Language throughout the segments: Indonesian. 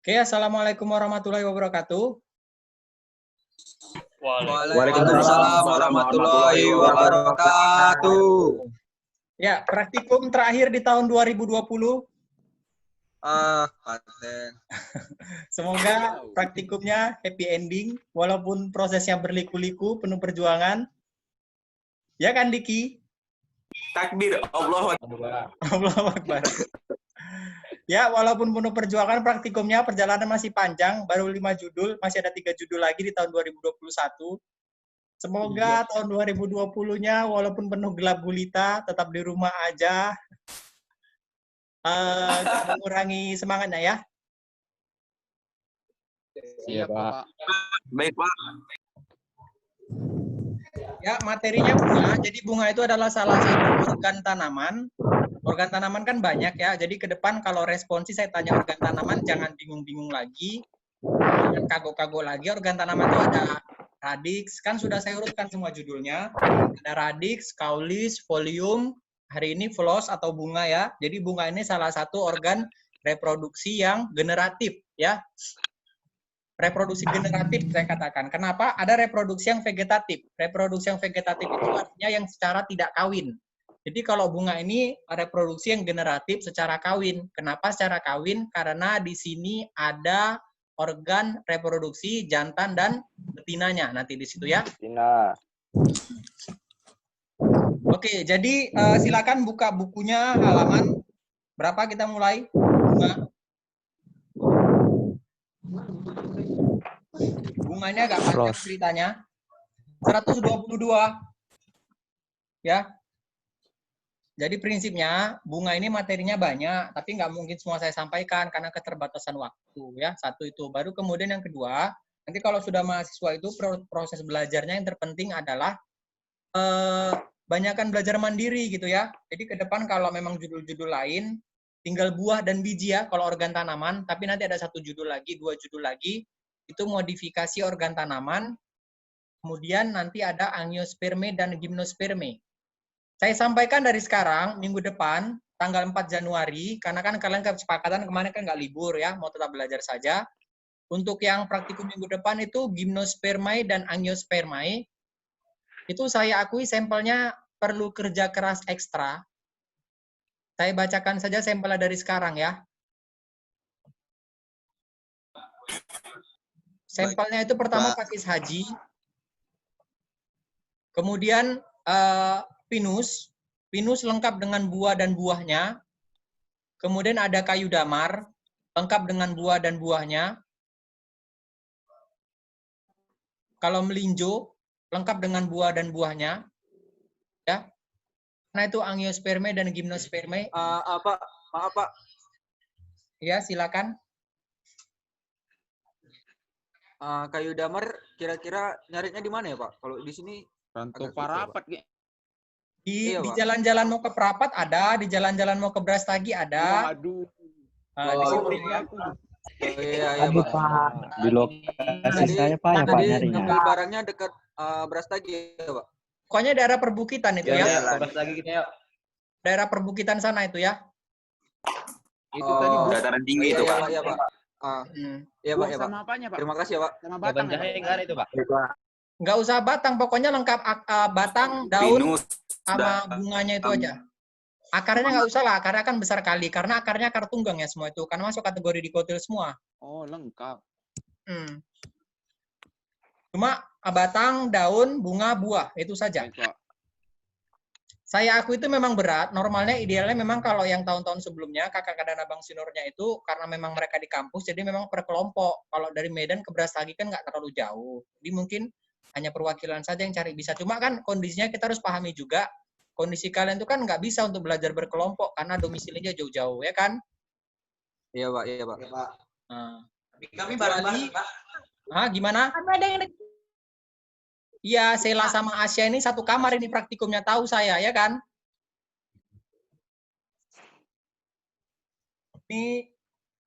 Oke, Assalamualaikum warahmatullahi wabarakatuh. Waalaikumsalam warahmatullahi wabarakatuh. Ya, praktikum terakhir di tahun 2020. Semoga praktikumnya happy ending, walaupun prosesnya berliku-liku, penuh perjuangan. Ya kan, Diki? Takbir, Allahu Akbar. Ya, walaupun penuh perjuangan, praktikumnya perjalanan masih panjang, baru 5 judul, masih ada 3 judul lagi di tahun 2021. Semoga tahun 2020-nya walaupun penuh gelap gulita, tetap di rumah aja. Mengurangi semangatnya ya. Iya, Pak. Baik, Pak. Ya, materinya bunga. Jadi bunga itu adalah salah satu organ tanaman. Organ tanaman kan banyak ya. Jadi ke depan kalau responsi saya tanya organ tanaman, jangan bingung-bingung lagi. Jangan kagok-kagok lagi. Organ tanaman itu ada radix, kan sudah saya urutkan semua judulnya. Ada radix, caulis, folium, hari ini floss atau bunga ya. Jadi bunga ini salah satu organ reproduksi yang generatif ya. Reproduksi generatif saya katakan. Kenapa? Ada reproduksi yang vegetatif. Reproduksi yang vegetatif itu artinya yang secara tidak kawin. Jadi kalau bunga ini reproduksi yang generatif secara kawin. Kenapa secara kawin? Karena di sini ada organ reproduksi jantan dan betinanya nanti di situ ya. Betina. Oke, jadi silakan buka bukunya halaman berapa kita mulai? Bunganya agak panjang ceritanya. 122. Ya. Jadi prinsipnya bunga ini materinya banyak, tapi nggak mungkin semua saya sampaikan karena keterbatasan waktu ya. Satu itu. Baru kemudian yang kedua, nanti kalau sudah mahasiswa itu proses belajarnya yang terpenting adalah banyakkan belajar mandiri gitu ya. Jadi ke depan kalau memang judul-judul lain, tinggal buah dan biji ya kalau organ tanaman, tapi nanti ada 1 judul lagi, 2 judul lagi, itu modifikasi organ tanaman, kemudian nanti ada angiosperme dan gimnosperme. Saya sampaikan dari sekarang, minggu depan, tanggal 4 Januari, karena kan kalian kesepakatan kemarin kan nggak libur ya, mau tetap belajar saja. Untuk yang praktikum minggu depan itu gimnospermae dan angiospermae, itu saya akui sampelnya perlu kerja keras ekstra. Saya bacakan saja sampelnya dari sekarang ya. Sampelnya itu pertama pakis haji, kemudian pinus. Pinus lengkap dengan buah dan buahnya. Kemudian ada kayu damar, lengkap dengan buah dan buahnya. Kalau melinjo, lengkap dengan buah dan buahnya. Ya. Nah itu angiosperme dan gimnosperme. Maaf, Pak. Ya, silakan. Kayu damar kira-kira nyarinya di mana ya, Pak? Kalau di sini Ranto Parapat, Ge. Di Iya, Pak. jalan-jalan mau ke Prapat ada, di jalan-jalan mau ke Brastagi ada. Waduh. Di sini ya. Iya, Pak. Di lokasi saya Pak ya Pak Tadi nyarinya. ngambil barangnya dekat Brastagi ya, Pak. Pokoknya daerah perbukitan itu ya. Brastagi kita ya. Daerah perbukitan sana itu ya. Itu tadi dataran tinggi itu, Pak. Iya, Pak. Iya, Pak, ya, Pak. Sama apanya, Pak? Terima kasih ya, Pak. Sama batang ya, Pak? itu Pak. Nggak usah batang, pokoknya lengkap batang, daun, sama bunganya itu aja. Akarnya nggak usah lah, akarnya kan besar kali. Karena akarnya akar tunggang ya semua itu. Karena masuk kategori dikotil semua. Oh, lengkap. Cuma batang, daun, bunga, buah. Itu saja. Baik, Pak. Saya akui itu memang berat. Normalnya, idealnya memang kalau yang tahun-tahun sebelumnya, kakak dan abang seniornya itu, karena memang mereka di kampus, jadi memang per kelompok. Kalau dari Medan ke Brastagi kan nggak terlalu jauh. Jadi mungkin hanya perwakilan saja yang cari bisa. Cuma kan kondisinya kita harus pahami juga, kondisi kalian itu kan nggak bisa untuk belajar berkelompok, karena domisilinya jauh-jauh, ya kan? Iya, Pak. Iya, Pak. Nah. Kami bareng-bareng, Pak. Gimana? Iya, Sela sama Asia ini satu kamar ini praktikumnya, tahu saya, ya kan? Ini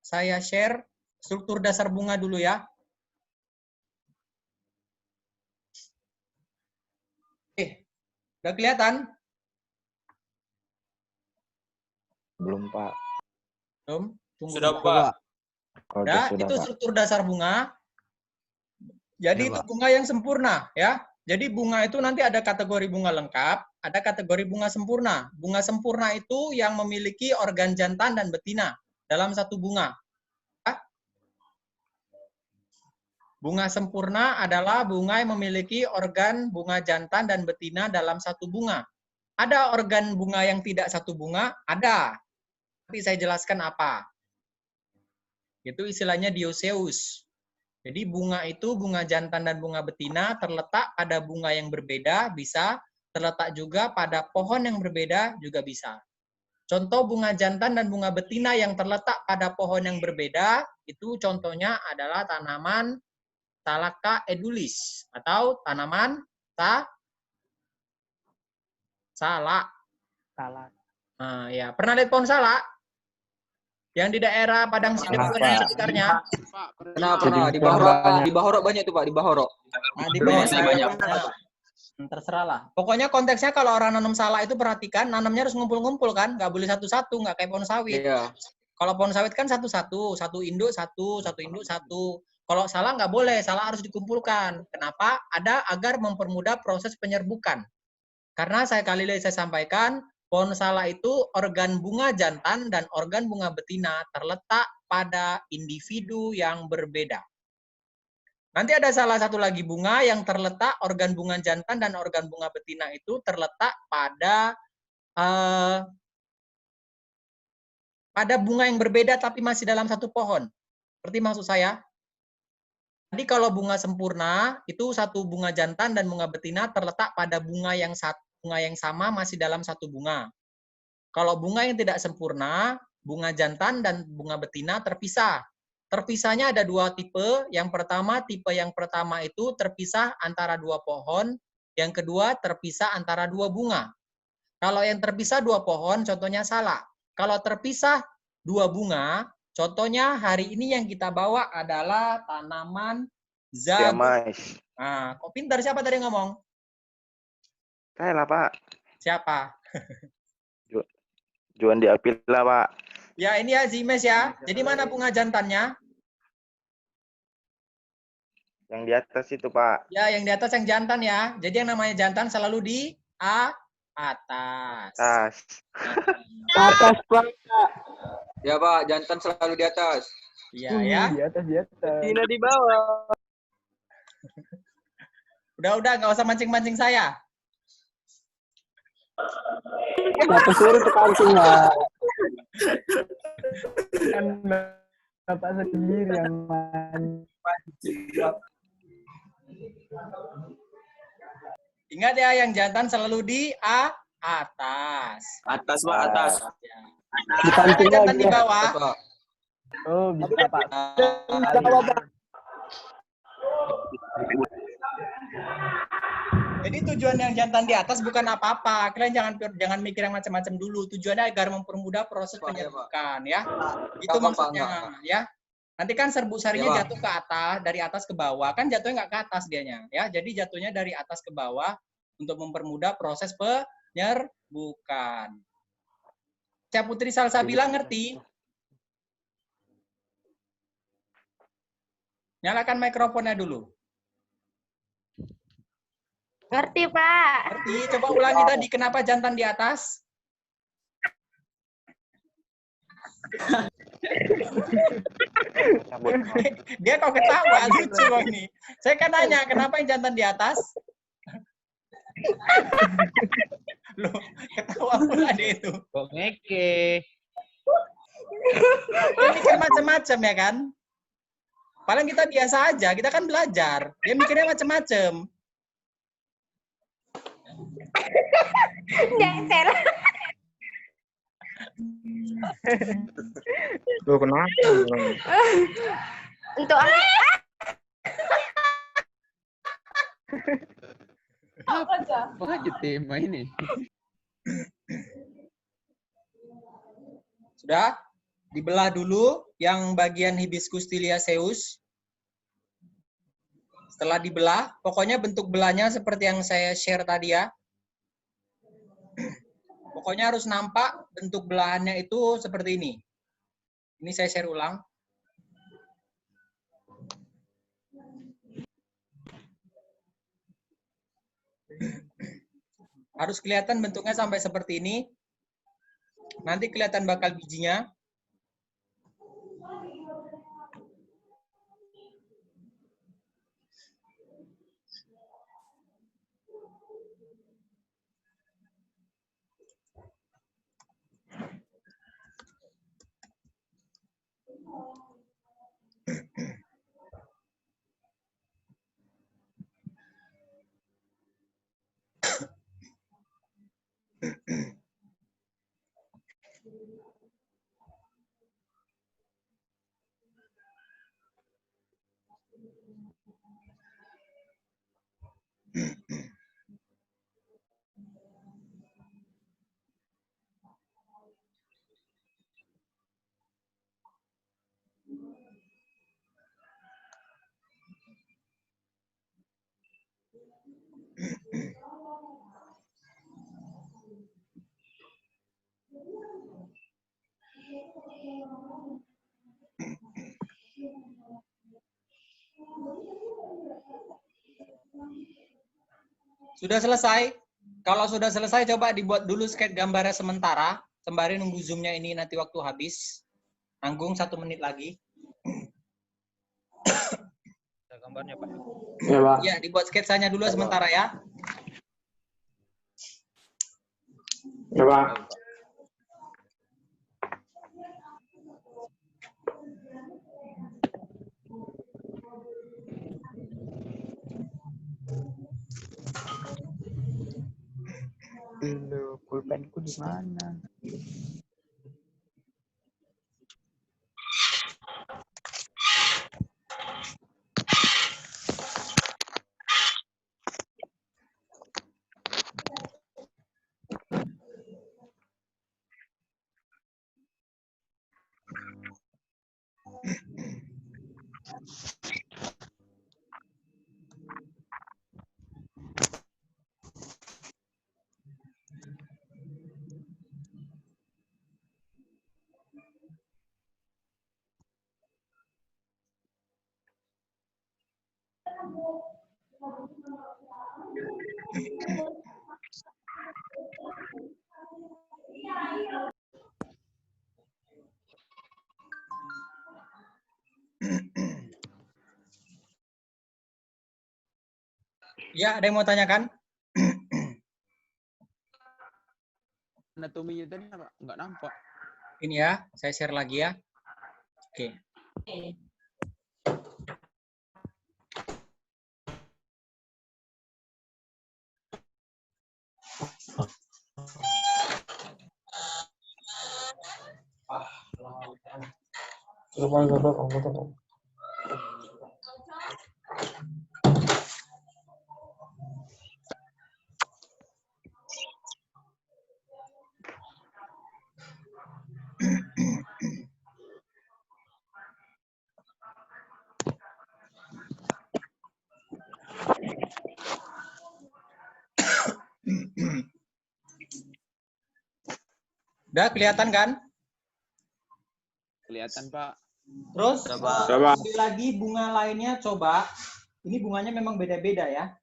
saya share struktur dasar bunga dulu ya. Udah kelihatan? Belum Pak. Belum? Tunggu. Sudah, Pak. Oke, Ya, sudah, itu Pak. struktur dasar bunga. Jadi Ya, itu Pak. bunga yang sempurna, ya. Jadi bunga itu nanti ada kategori bunga lengkap, ada kategori bunga sempurna. Bunga sempurna itu yang memiliki organ jantan dan betina dalam satu bunga. Ya. Bunga sempurna adalah bunga yang memiliki organ bunga jantan dan betina dalam satu bunga. Ada organ bunga yang tidak satu bunga? Ada. Nanti saya jelaskan apa. Itu istilahnya dioeceus. Jadi bunga itu, bunga jantan dan bunga betina terletak pada bunga yang berbeda, bisa. Terletak juga pada pohon yang berbeda, juga bisa. Contoh bunga jantan dan bunga betina yang terletak pada pohon yang berbeda, itu contohnya adalah tanaman Thalaka edulis, atau tanaman salak. Salah. Nah, ya. Pernah lihat pohon salak? Yang di daerah Padang Sidempuan dan sekitarnya? Pernah. Di Bahorok banyak tuh Pak, di Bahorok. Nah, di Belum bawah sih saya banyak. terserah lah. Pokoknya konteksnya kalau orang nanam salak itu perhatikan, nanamnya harus ngumpul-ngumpul kan, nggak boleh satu-satu, nggak kayak pohon sawit. Iya. Kalau pohon sawit kan satu-satu, satu induk satu induk satu. Kalau salak nggak boleh, salak harus dikumpulkan. Kenapa? Ada agar mempermudah proses penyerbukan. Karena saya sampaikan, pohon salak itu organ bunga jantan dan organ bunga betina terletak pada individu yang berbeda. Nanti ada salah satu lagi bunga yang terletak organ bunga jantan dan organ bunga betina itu terletak pada bunga yang berbeda tapi masih dalam satu pohon. Seperti maksud saya. Jadi kalau bunga sempurna itu satu bunga jantan dan bunga betina terletak pada bunga yang sama masih dalam satu bunga. Kalau bunga yang tidak sempurna, bunga jantan dan bunga betina terpisah. Terpisahnya ada dua tipe. Tipe yang pertama itu terpisah antara dua pohon. Yang kedua terpisah antara dua bunga. Kalau yang terpisah dua pohon, contohnya salak. Kalau terpisah dua bunga, contohnya hari ini yang kita bawa adalah tanaman zabu. Mas. Nah, kok pintar siapa tadi ngomong? Saya lah, Pak. Siapa? Juan di Apila, Pak. Ya, ini ya Zimes ya. Jadi mana bunga jantannya? Yang di atas itu, Pak. Ya, yang di atas yang jantan ya. Jadi yang namanya jantan selalu di atas. Atas, Pak. Ya Pak, jantan selalu di atas. Iya ya. Di atas, di atas. Tina di bawah. Udah, nggak usah mancing-mancing saya. Satu suruh ke kancing, Pak. Kan Bapak sendiri yang mancing. Ingat ya, yang jantan selalu di atas. Atas, Pak, atas. Ya. Dipancing Jantan lagi di ya. bawah. Pak. Oh, bisa, Pak. Jadi tujuan yang jantan di atas bukan apa-apa. Kalian jangan mikir yang macam-macam dulu. Tujuannya agar mempermudah proses Pak, ya, penyerbukan ya. Itu Gampang, Pak, maksudnya enggak. ya. Nanti kan serbu sarinya Ya, Pak. jatuh ke atas, dari atas ke bawah. Kan jatuhnya nggak ke atas dianya ya. Jadi jatuhnya dari atas ke bawah untuk mempermudah proses penyerbukan. Cak Putri Salsabila ngerti? Nyalakan mikrofonnya dulu. Ngerti, Pak. Ngerti? Coba ulangi tadi kenapa jantan di atas? Dia kok ketawa, lucu loh ini. Saya kan nanya, kenapa yang jantan di atas? Loh, ketawa pula dia itu. Kok ngeke? Dia mikir macam-macam ya kan? Paling kita biasa aja, kita kan belajar. Dia mikirnya macam-macam. Dasar. Tuh, kenapa? Untuk Apa aja tema ini? Sudah? Dibelah dulu yang bagian hibiscus tiliaceus. Setelah dibelah, pokoknya bentuk belahnya seperti yang saya share tadi ya. Pokoknya harus nampak bentuk belahannya itu seperti ini. Ini saya share ulang. Harus kelihatan bentuknya sampai seperti ini. Nanti kelihatan bakal bijinya. Sudah selesai? Kalau sudah selesai, coba dibuat dulu sketch gambarnya sementara. Sembari nunggu zoom-nya ini nanti waktu habis. Nanggung 1 menit lagi. Gambarnya, Pak. Ya, Pak. Ya, dibuat sketsanya dulu sementara ya. Ya, Pak. Loh, pulpenku di mana? Ya, ada yang mau tanyakan? Anatominya tadi nggak nampak. Ini ya, saya share lagi ya. Oke. Udah kelihatan kan? Kelihatan, Pak. Terus Coba. ambil lagi bunga lainnya coba. Ini bunganya memang beda-beda ya.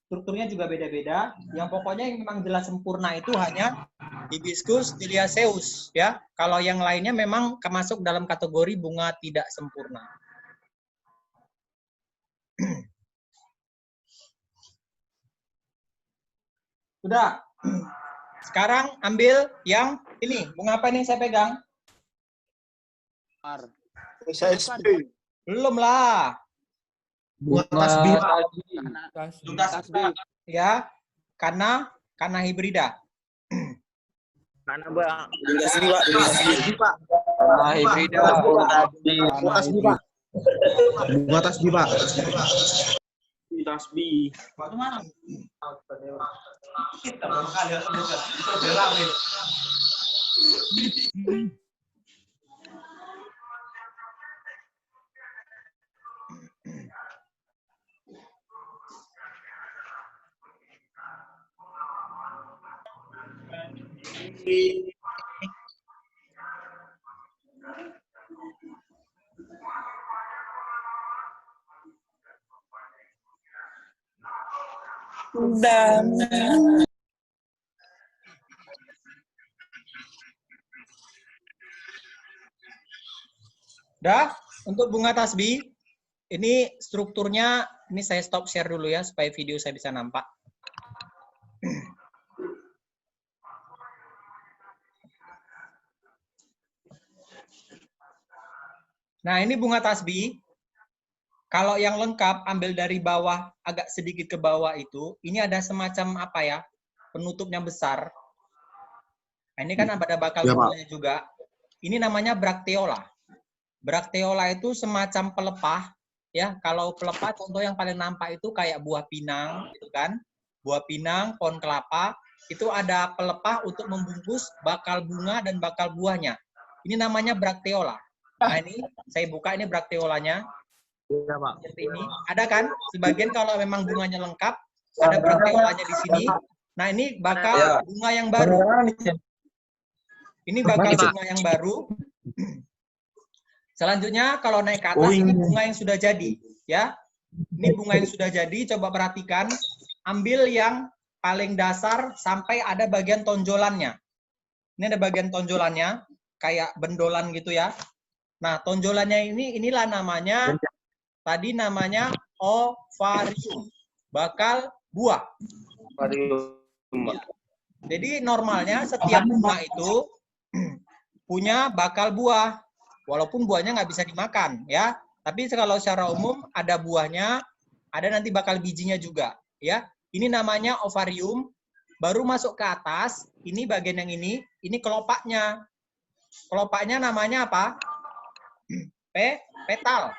Strukturnya juga beda-beda. Yang pokoknya yang memang jelas sempurna itu hanya Hibiscus liliaceus ya. Kalau yang lainnya memang masuk dalam kategori bunga tidak sempurna. Sudah. Sekarang ambil yang ini. Bunga apa nih saya pegang? Belum lah. Bunga tasbih, Pak. Tasbih. Ya. Kana hibrida. Mana, Bang? Tasbih, Pak. Nah, hibrida. Bunga tasbih, Pak. Bunga tasbih, Pak. Tasbih. Waktu mana? Kita baru kali Dah, untuk bunga tasbih, ini strukturnya, ini saya stop share dulu ya, supaya video saya bisa nampak. Nah, ini bunga tasbih. Kalau yang lengkap, ambil dari bawah, agak sedikit ke bawah itu, ini ada semacam apa ya, penutupnya besar. Nah, ini kan ada bakal bunganya juga. Ini namanya Bracteola. Bracteola itu semacam pelepah, ya. Kalau pelepah, contoh yang paling nampak itu kayak buah pinang, gitu kan. Buah pinang, pohon kelapa, itu ada pelepah untuk membungkus bakal bunga dan bakal buahnya. Ini namanya Bracteola. Nah, ini saya buka, ini Bracteolanya. Iya, Pak. Seperti ini. Ada kan? Sebagian kalau memang bunganya lengkap, ada Bracteolanya di sini. Nah, ini bakal bunga yang baru. Ini bakal bunga yang baru. Selanjutnya, kalau naik ke atas, ini bunga yang sudah jadi. Ya, ini bunga yang sudah jadi. Coba perhatikan. Ambil yang paling dasar sampai ada bagian tonjolannya. Ini ada bagian tonjolannya, kayak bendolan gitu ya. Nah, tonjolannya inilah namanya. Tadi namanya ovarium, bakal buah. Ya. Jadi normalnya setiap bunga itu punya bakal buah, walaupun buahnya nggak bisa dimakan, ya. Tapi kalau secara umum ada buahnya, ada nanti bakal bijinya juga, ya. Ini namanya ovarium. Baru masuk ke atas, ini bagian yang ini kelopaknya. Kelopaknya namanya apa? Petal.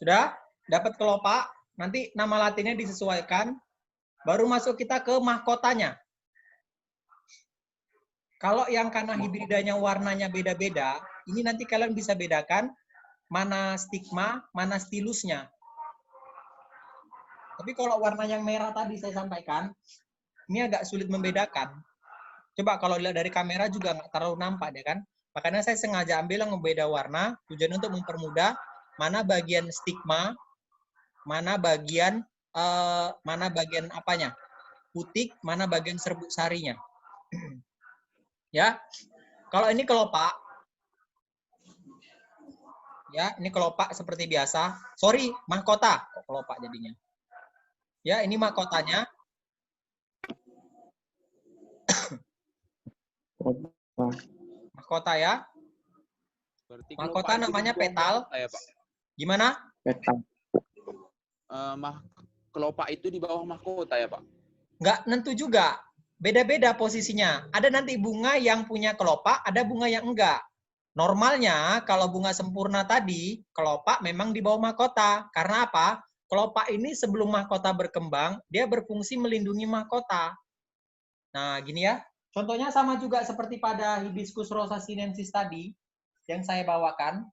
Sudah? Dapat kelopak, nanti nama latinnya disesuaikan. Baru masuk kita ke mahkotanya. Kalau yang karena hibridanya warnanya beda-beda, ini nanti kalian bisa bedakan mana stigma, mana stilusnya. Tapi kalau warna yang merah tadi saya sampaikan, ini agak sulit membedakan. Coba kalau lihat dari kamera juga nggak terlalu nampak deh kan. Makanya saya sengaja ambil yang beda warna, tujuan untuk mempermudah mana bagian stigma, mana bagian apanya, putik, mana bagian serbuk sarinya. Ya, kalau ini kelopak, ya ini kelopak seperti biasa. Sorry, mahkota, kok kelopak jadinya. Ya, ini mahkotanya. Mahkota ya. Mahkota namanya petal. Gimana? Petal. Kelopak itu di bawah mahkota ya, Pak? Nggak nentu juga. Beda-beda posisinya. Ada nanti bunga yang punya kelopak, ada bunga yang enggak. Normalnya, kalau bunga sempurna tadi, kelopak memang di bawah mahkota. Karena apa? Kelopak ini sebelum mahkota berkembang, dia berfungsi melindungi mahkota. Nah, gini ya. Contohnya sama juga seperti pada Hibiscus rosa sinensis tadi, yang saya bawakan.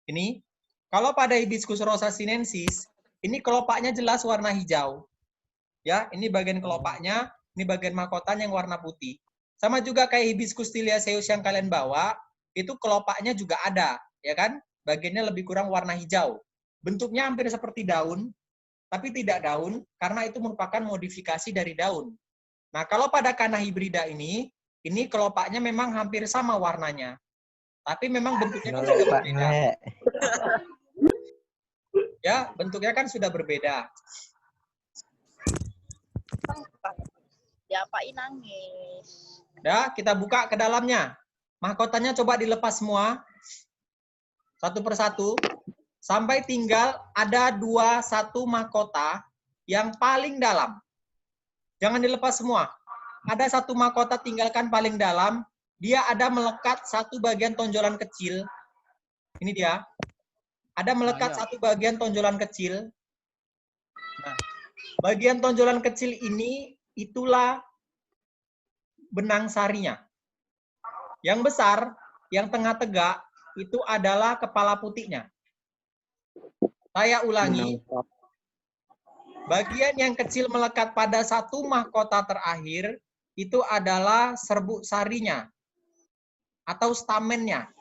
Ini. Kalau pada Hibiscus rosa sinensis, ini kelopaknya jelas warna hijau. Ya, ini bagian kelopaknya, ini bagian mahkotanya yang warna putih. Sama juga kayak Hibiscus tiliaceus yang kalian bawa, itu kelopaknya juga ada, ya kan? Bagiannya lebih kurang warna hijau. Bentuknya hampir seperti daun, tapi tidak daun, karena itu merupakan modifikasi dari daun. Nah, kalau pada Canna hybrida ini kelopaknya memang hampir sama warnanya. Tapi memang bentuknya kan sudah berbeda. Ya, bentuknya kan sudah berbeda. Diapain nangis? Ya, kita buka ke dalamnya. Mahkotanya coba dilepas semua. Satu persatu. Sampai tinggal ada 1 mahkota yang paling dalam. Jangan dilepas semua. Ada 1 mahkota tinggalkan paling dalam. Dia ada melekat 1 bagian tonjolan kecil. Ini dia. Ada melekat 1 bagian tonjolan kecil. Nah, bagian tonjolan kecil ini itulah benang sarinya. Yang besar, yang tengah tegak, itu adalah kepala putihnya. Saya ulangi. Bagian yang kecil melekat pada satu mahkota terakhir, itu adalah serbuk sarinya. Atau stamennya.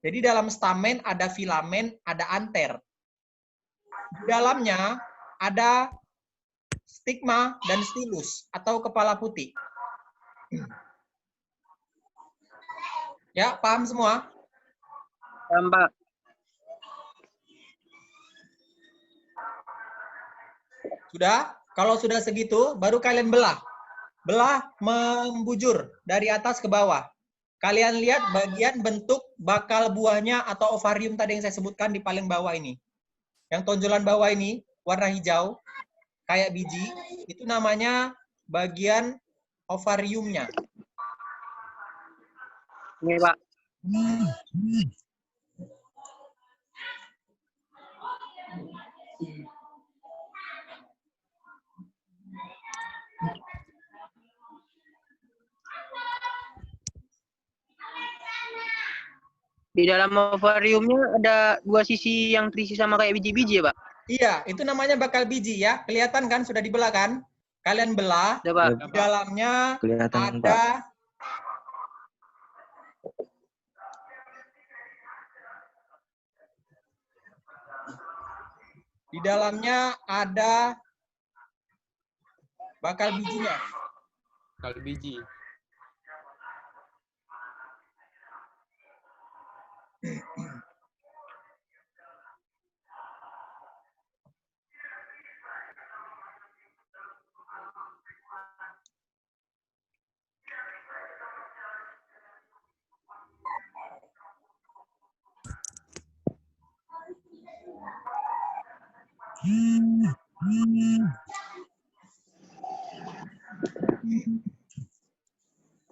Jadi dalam stamen ada filamen, ada anter. Di dalamnya ada stigma dan stilus atau kepala putih. Ya, paham semua? Paham, Pak. Sudah? Kalau sudah segitu, baru kalian belah. Belah membujur dari atas ke bawah. Kalian lihat bagian bentuk bakal buahnya atau ovarium tadi yang saya sebutkan di paling bawah ini. Yang tonjolan bawah ini, warna hijau, kayak biji, itu namanya bagian ovariumnya. Ini, Pak. Di dalam ovariumnya ada dua sisi yang terisi sama kayak biji-biji ya, Pak? Iya, itu namanya bakal biji ya. Kelihatan kan, sudah dibelah kan? Kalian belah, Ada, Pak. di dalamnya Kelihatan, Pak. ada bakal bijinya. Kalau biji.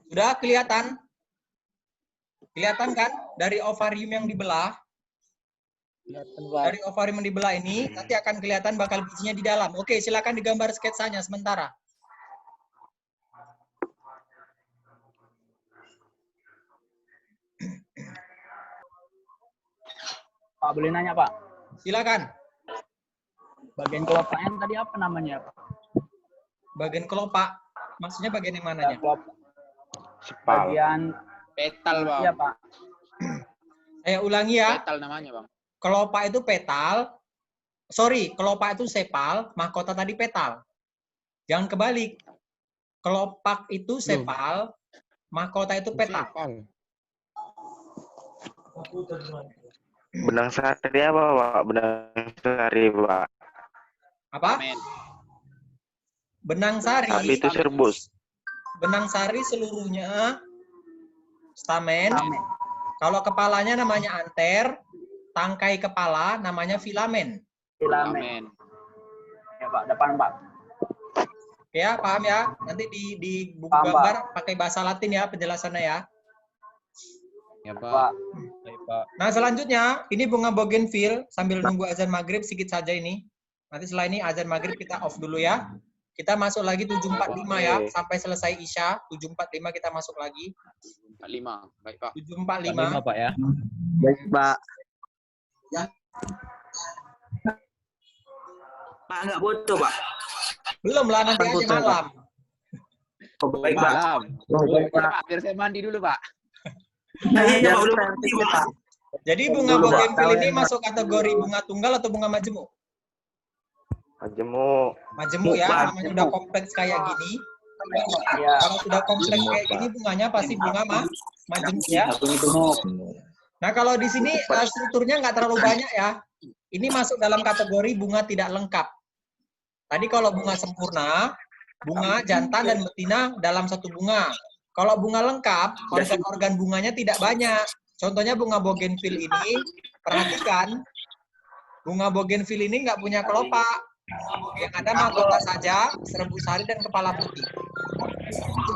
Sudah kelihatan? Kelihatan kan dari ovarium yang dibelah? Dari ovarium yang dibelah ini nanti akan kelihatan bakal bijinya di dalam. Oke, silakan digambar sketsanya sementara. Pak, boleh nanya, Pak? Silakan. Bagian kelopaknya tadi apa namanya, Pak? Bagian kelopak. Maksudnya bagian yang mananya? Kelopak. Sepal. Bagian Petal, Bang. iya, Pak. Saya ulangi ya. Petal namanya, Bang. Kelopak itu petal. Sorry, kelopak itu sepal, mahkota tadi petal. Jangan kebalik. Kelopak itu sepal, mahkota itu petal. Sepal. Benang sari apa, Pak? Benang sari, Pak. Apa? Amin. Benang sari. Tadi itu serbus. Benang sari seluruhnya stamen. Stamen. Kalau kepalanya namanya anter, tangkai kepala namanya filamen. Filamen. Amin. Ya, Pak. Depan, Pak. Oke ya, paham ya? Nanti di buku Paham, gambar pakai bahasa Latin ya penjelasannya ya. Ya, Pak. Pak. Baik, Pak. Nah, selanjutnya ini bunga bougainville sambil nunggu azan maghrib sedikit saja ini. Nanti setelah ini azan maghrib kita off dulu ya. Kita masuk lagi 745 ya, sampai selesai Isya. 745 kita masuk lagi. 45. Baik, Pak. 745. Pak ya. Baik, Pak. Pak, nggak foto, Pak. Belum lah, nanti aja malam. Baik, Pak. Malam. Baik, Pak. Pak, biar saya mandi dulu, Pak. Iya, Pak. Belum mandi, Pak. Jadi bunga bougainville ini masuk kategori bunga tunggal atau bunga majemuk? Majemuk. Majemuk ya, namanya udah kompleks kayak gini. Iya. Kalau sudah kompleks kayak gini bunganya pasti bunga majemuk ya. Nah, kalau di sini strukturnya nggak terlalu banyak ya. Ini masuk dalam kategori bunga tidak lengkap. Tadi kalau bunga sempurna, bunga jantan dan betina dalam satu bunga. Kalau bunga lengkap, organ-organ bunganya tidak banyak. Contohnya bunga bougainville ini, perhatikan, bunga bougainville ini nggak punya kelopak. Yang ada mahkota saja, serbuk sari dan kepala putih.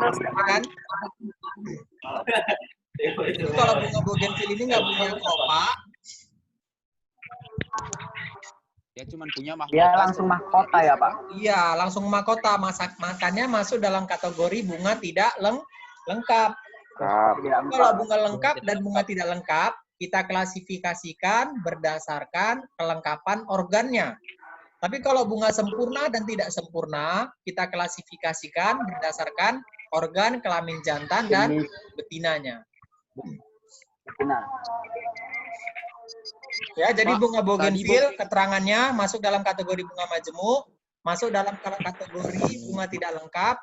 Ya kan? Jadi kalau bunga bougainville ini nggak punya kelopak, Dia cuma punya mahkota. Dia langsung mahkota ya, Pak? iya langsung mahkota. Makannya masuk dalam kategori bunga tidak lengkap. Kalau bunga lengkap dan bunga tidak lengkap, kita klasifikasikan berdasarkan kelengkapan organnya. Tapi kalau bunga sempurna dan tidak sempurna, kita klasifikasikan berdasarkan organ kelamin jantan dan betinanya. Benar. Ya, jadi Pak, bunga tadi bougainville keterangannya masuk dalam kategori bunga majemuk, masuk dalam kategori bunga tidak lengkap,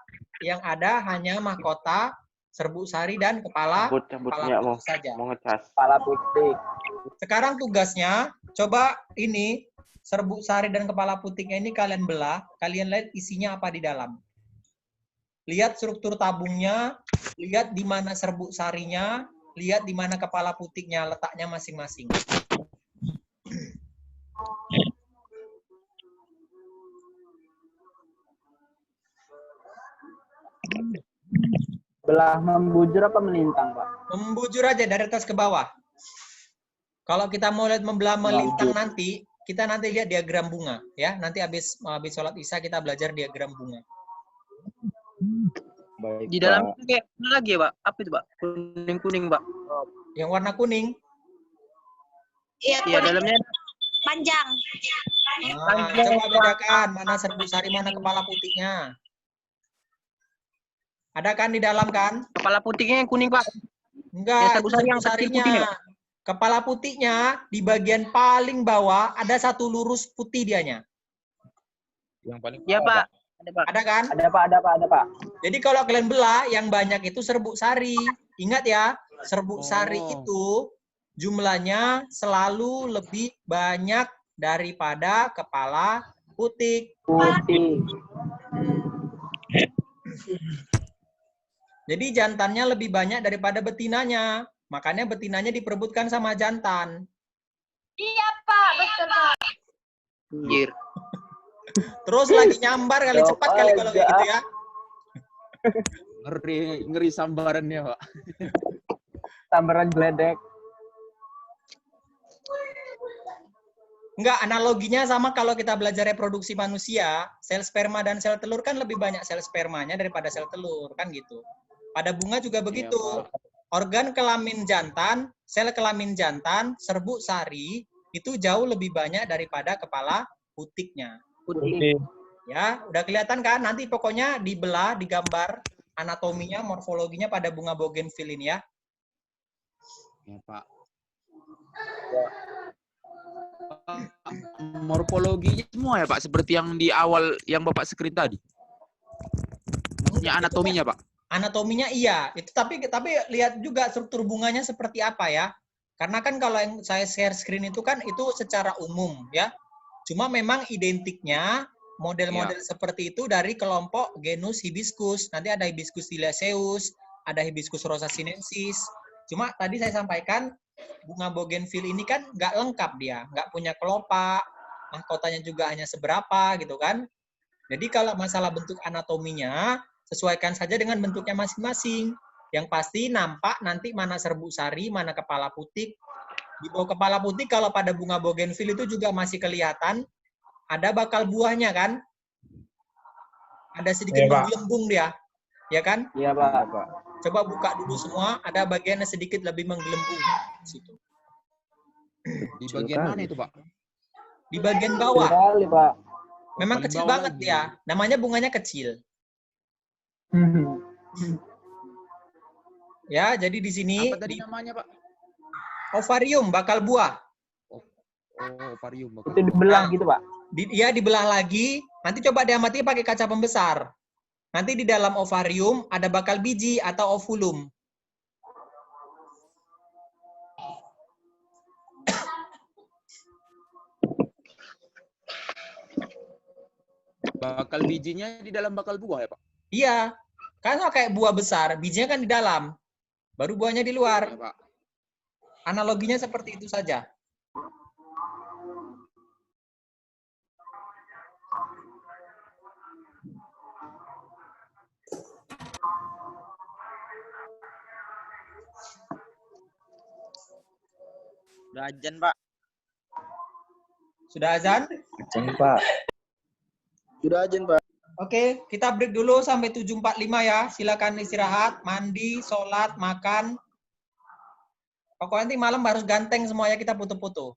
yang ada hanya mahkota, serbuk sari dan kepala putih saja. Kepala putih. Sekarang tugasnya, coba ini serbuk sari dan kepala putiknya ini kalian belah, kalian lihat isinya apa di dalam. Lihat struktur tabungnya, lihat di mana serbuk sarinya, lihat di mana kepala putiknya letaknya masing-masing. Belah membujur apa melintang, Pak? Membujur aja dari atas ke bawah. Kalau kita mau lihat membelah melintang nanti, kita nanti lihat diagram bunga ya. Nanti habis sholat isya kita belajar diagram bunga. Baik, Di dalam itu kayak apa lagi ya, Pak? Apa itu, Pak? Kuning-kuning, Pak. Yang warna kuning. Iya, Iya, dalamnya panjang. Nah, coba bedakan mana serbuk sari, mana kepala putihnya. Ada kan di dalam kan? kepala putihnya yang kuning, Pak. Enggak, Yang serbuk sari yang kecil sarinya. putih, Pak. Kepala putihnya di bagian paling bawah ada satu lurus putih dianya. Yang paling Iya, Pak. Ada, Pak. Ada kan? Ada, Pak. Jadi kalau kalian belah, yang banyak itu serbuk sari. Ingat ya, serbuk sari itu jumlahnya selalu lebih banyak daripada kepala putih. Putih. Jadi jantannya lebih banyak daripada betinanya. Makanya betinanya diperebutkan sama jantan. Iya, Pak. Betul, Pak. Anjir. Terus lagi nyambar kali cepat kali kalau kayak gitu ya. ngeri sambarannya, Pak. Sambaran geledek. Enggak, analoginya sama kalau kita belajar reproduksi manusia, sel sperma dan sel telur kan lebih banyak sel spermanya daripada sel telur, kan gitu. Pada bunga juga begitu. Organ kelamin jantan, sel kelamin jantan, serbuk sari, itu jauh lebih banyak daripada kepala putiknya. Putih. Ya, udah kelihatan kan? Nanti pokoknya dibelah, digambar anatominya, morfologinya pada bunga bougainville ini ya. Ya, Pak. Morfologinya semua ya, Pak, seperti yang di awal yang Bapak screen tadi. Maksudnya anatominya, Pak. Anatominya iya, itu tapi lihat juga struktur bunganya seperti apa ya. Karena kan kalau yang saya share screen itu kan itu secara umum ya. Cuma memang identiknya model-model seperti itu dari kelompok genus hibiscus. Nanti ada hibiscus liliaceus, ada hibiscus rosa sinensis. Cuma tadi saya sampaikan bunga bougainville ini kan nggak lengkap dia, nggak punya kelopak, mahkotanya juga hanya seberapa gitu kan. Jadi kalau masalah bentuk anatominya, sesuaikan saja dengan bentuknya masing-masing. Yang pasti nampak nanti mana serbuk sari, mana kepala putik. Di bawah kepala putik kalau pada bunga bougainville itu juga masih kelihatan ada bakal buahnya kan? Ada sedikit menggelembung dia. Ya kan? Iya, Pak. Coba buka dulu semua, ada bagiannya sedikit lebih menggelembung. Situ. Di bagian mana itu, Pak? Di bagian bawah. Sekali, Pak. Memang Paling kecil bawah banget lagi. dia. Namanya bunganya kecil. Ya, jadi di sini Apa tadi di namanya, Pak? ovarium bakal buah. Oh, ovarium. Pak. Itu dibelah gitu, Pak. Iya, dibelah lagi. Nanti coba diamati pakai kaca pembesar. Nanti di dalam ovarium ada bakal biji atau ovulum. Bakal bijinya di dalam bakal buah ya, Pak? Iya, kan kayak buah besar, bijinya kan di dalam. Baru buahnya di luar. Ya, Pak. Analoginya seperti itu saja. Udah azan, Pak. Sudah azan? Jangan, Pak. Sudah azan, Pak. Oke, kita break dulu sampai 7.45 ya. Silakan istirahat, mandi, sholat, makan. Pokoknya nanti malam harus ganteng semuanya, kita foto-foto.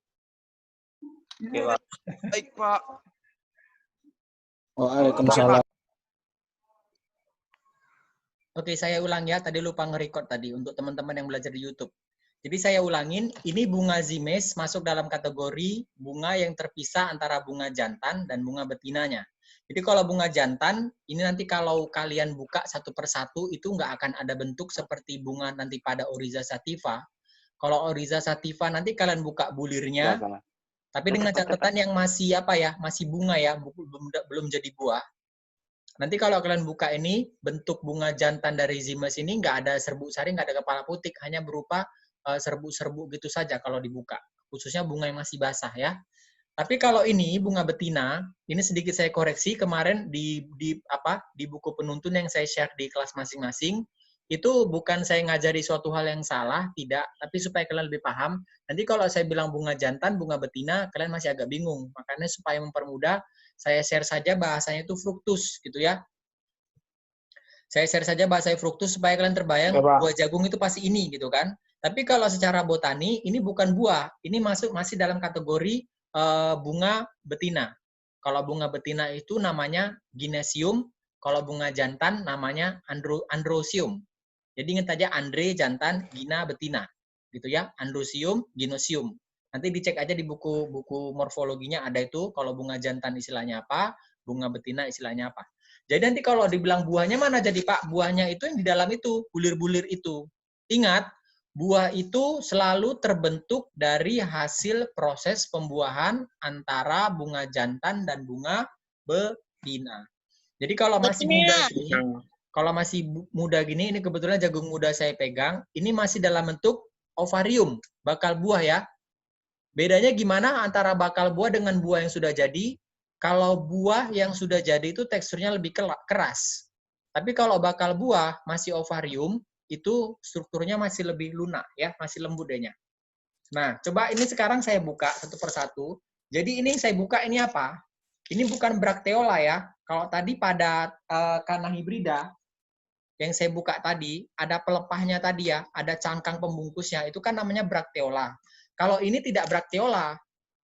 Oke, Pak. Baik, Pak. Waalaikumsalam. Oke, saya ulang ya. Tadi lupa nge-record tadi untuk teman-teman yang belajar di YouTube. Jadi saya ulangin, ini bunga zimes masuk dalam kategori bunga yang terpisah antara bunga jantan dan bunga betinanya. Jadi kalau bunga jantan, ini nanti kalau kalian buka satu persatu, itu nggak akan ada bentuk seperti bunga nanti pada Oryza sativa. Kalau Oryza sativa nanti kalian buka bulirnya, tapi dengan catatan yang masih apa ya, masih bunga ya, belum jadi buah. Nanti kalau kalian buka ini, bentuk bunga jantan dari zimes ini nggak ada serbuk sari, nggak ada kepala putik, hanya berupa serbuk-serbuk gitu saja kalau dibuka. Khususnya bunga yang masih basah ya. Tapi kalau ini bunga betina, ini sedikit saya koreksi kemarin di buku penuntun yang saya share di kelas masing-masing, itu bukan saya ngajari suatu hal yang salah, tidak, tapi supaya kalian lebih paham. Nanti kalau saya bilang bunga jantan, bunga betina, kalian masih agak bingung. Makanya supaya mempermudah, saya share saja bahasanya itu fruktus gitu ya. Saya share saja bahasa fruktus supaya kalian terbayang buah jagung itu pasti ini gitu kan. Tapi kalau secara botani ini bukan buah, ini masih dalam kategori bunga betina. Kalau bunga betina itu namanya ginesium, kalau bunga jantan namanya androsium. Jadi ingat aja Andre jantan, Gina betina, gitu ya. Androsium, ginosium. Nanti dicek aja di buku morfologinya ada itu. Kalau bunga jantan istilahnya apa, bunga betina istilahnya apa. Jadi nanti kalau dibilang buahnya mana jadi Pak? Buahnya itu yang di dalam itu, bulir-bulir itu. Ingat, buah itu selalu terbentuk dari hasil proses pembuahan antara bunga jantan dan bunga betina. Jadi kalau masih muda gini, ini kebetulan jagung muda saya pegang, ini masih dalam bentuk ovarium, bakal buah ya. Bedanya gimana antara bakal buah dengan buah yang sudah jadi? Kalau buah yang sudah jadi itu teksturnya lebih keras. Tapi kalau bakal buah masih ovarium, itu strukturnya masih lebih lunak ya, masih lembut dehnya. Nah, coba ini sekarang saya buka satu persatu. Jadi ini saya buka ini apa? Ini bukan Bracteola ya. Kalau tadi pada Canna hybrida yang saya buka tadi, ada pelepahnya tadi ya, ada cangkang pembungkusnya, itu kan namanya Bracteola. Kalau ini tidak Bracteola.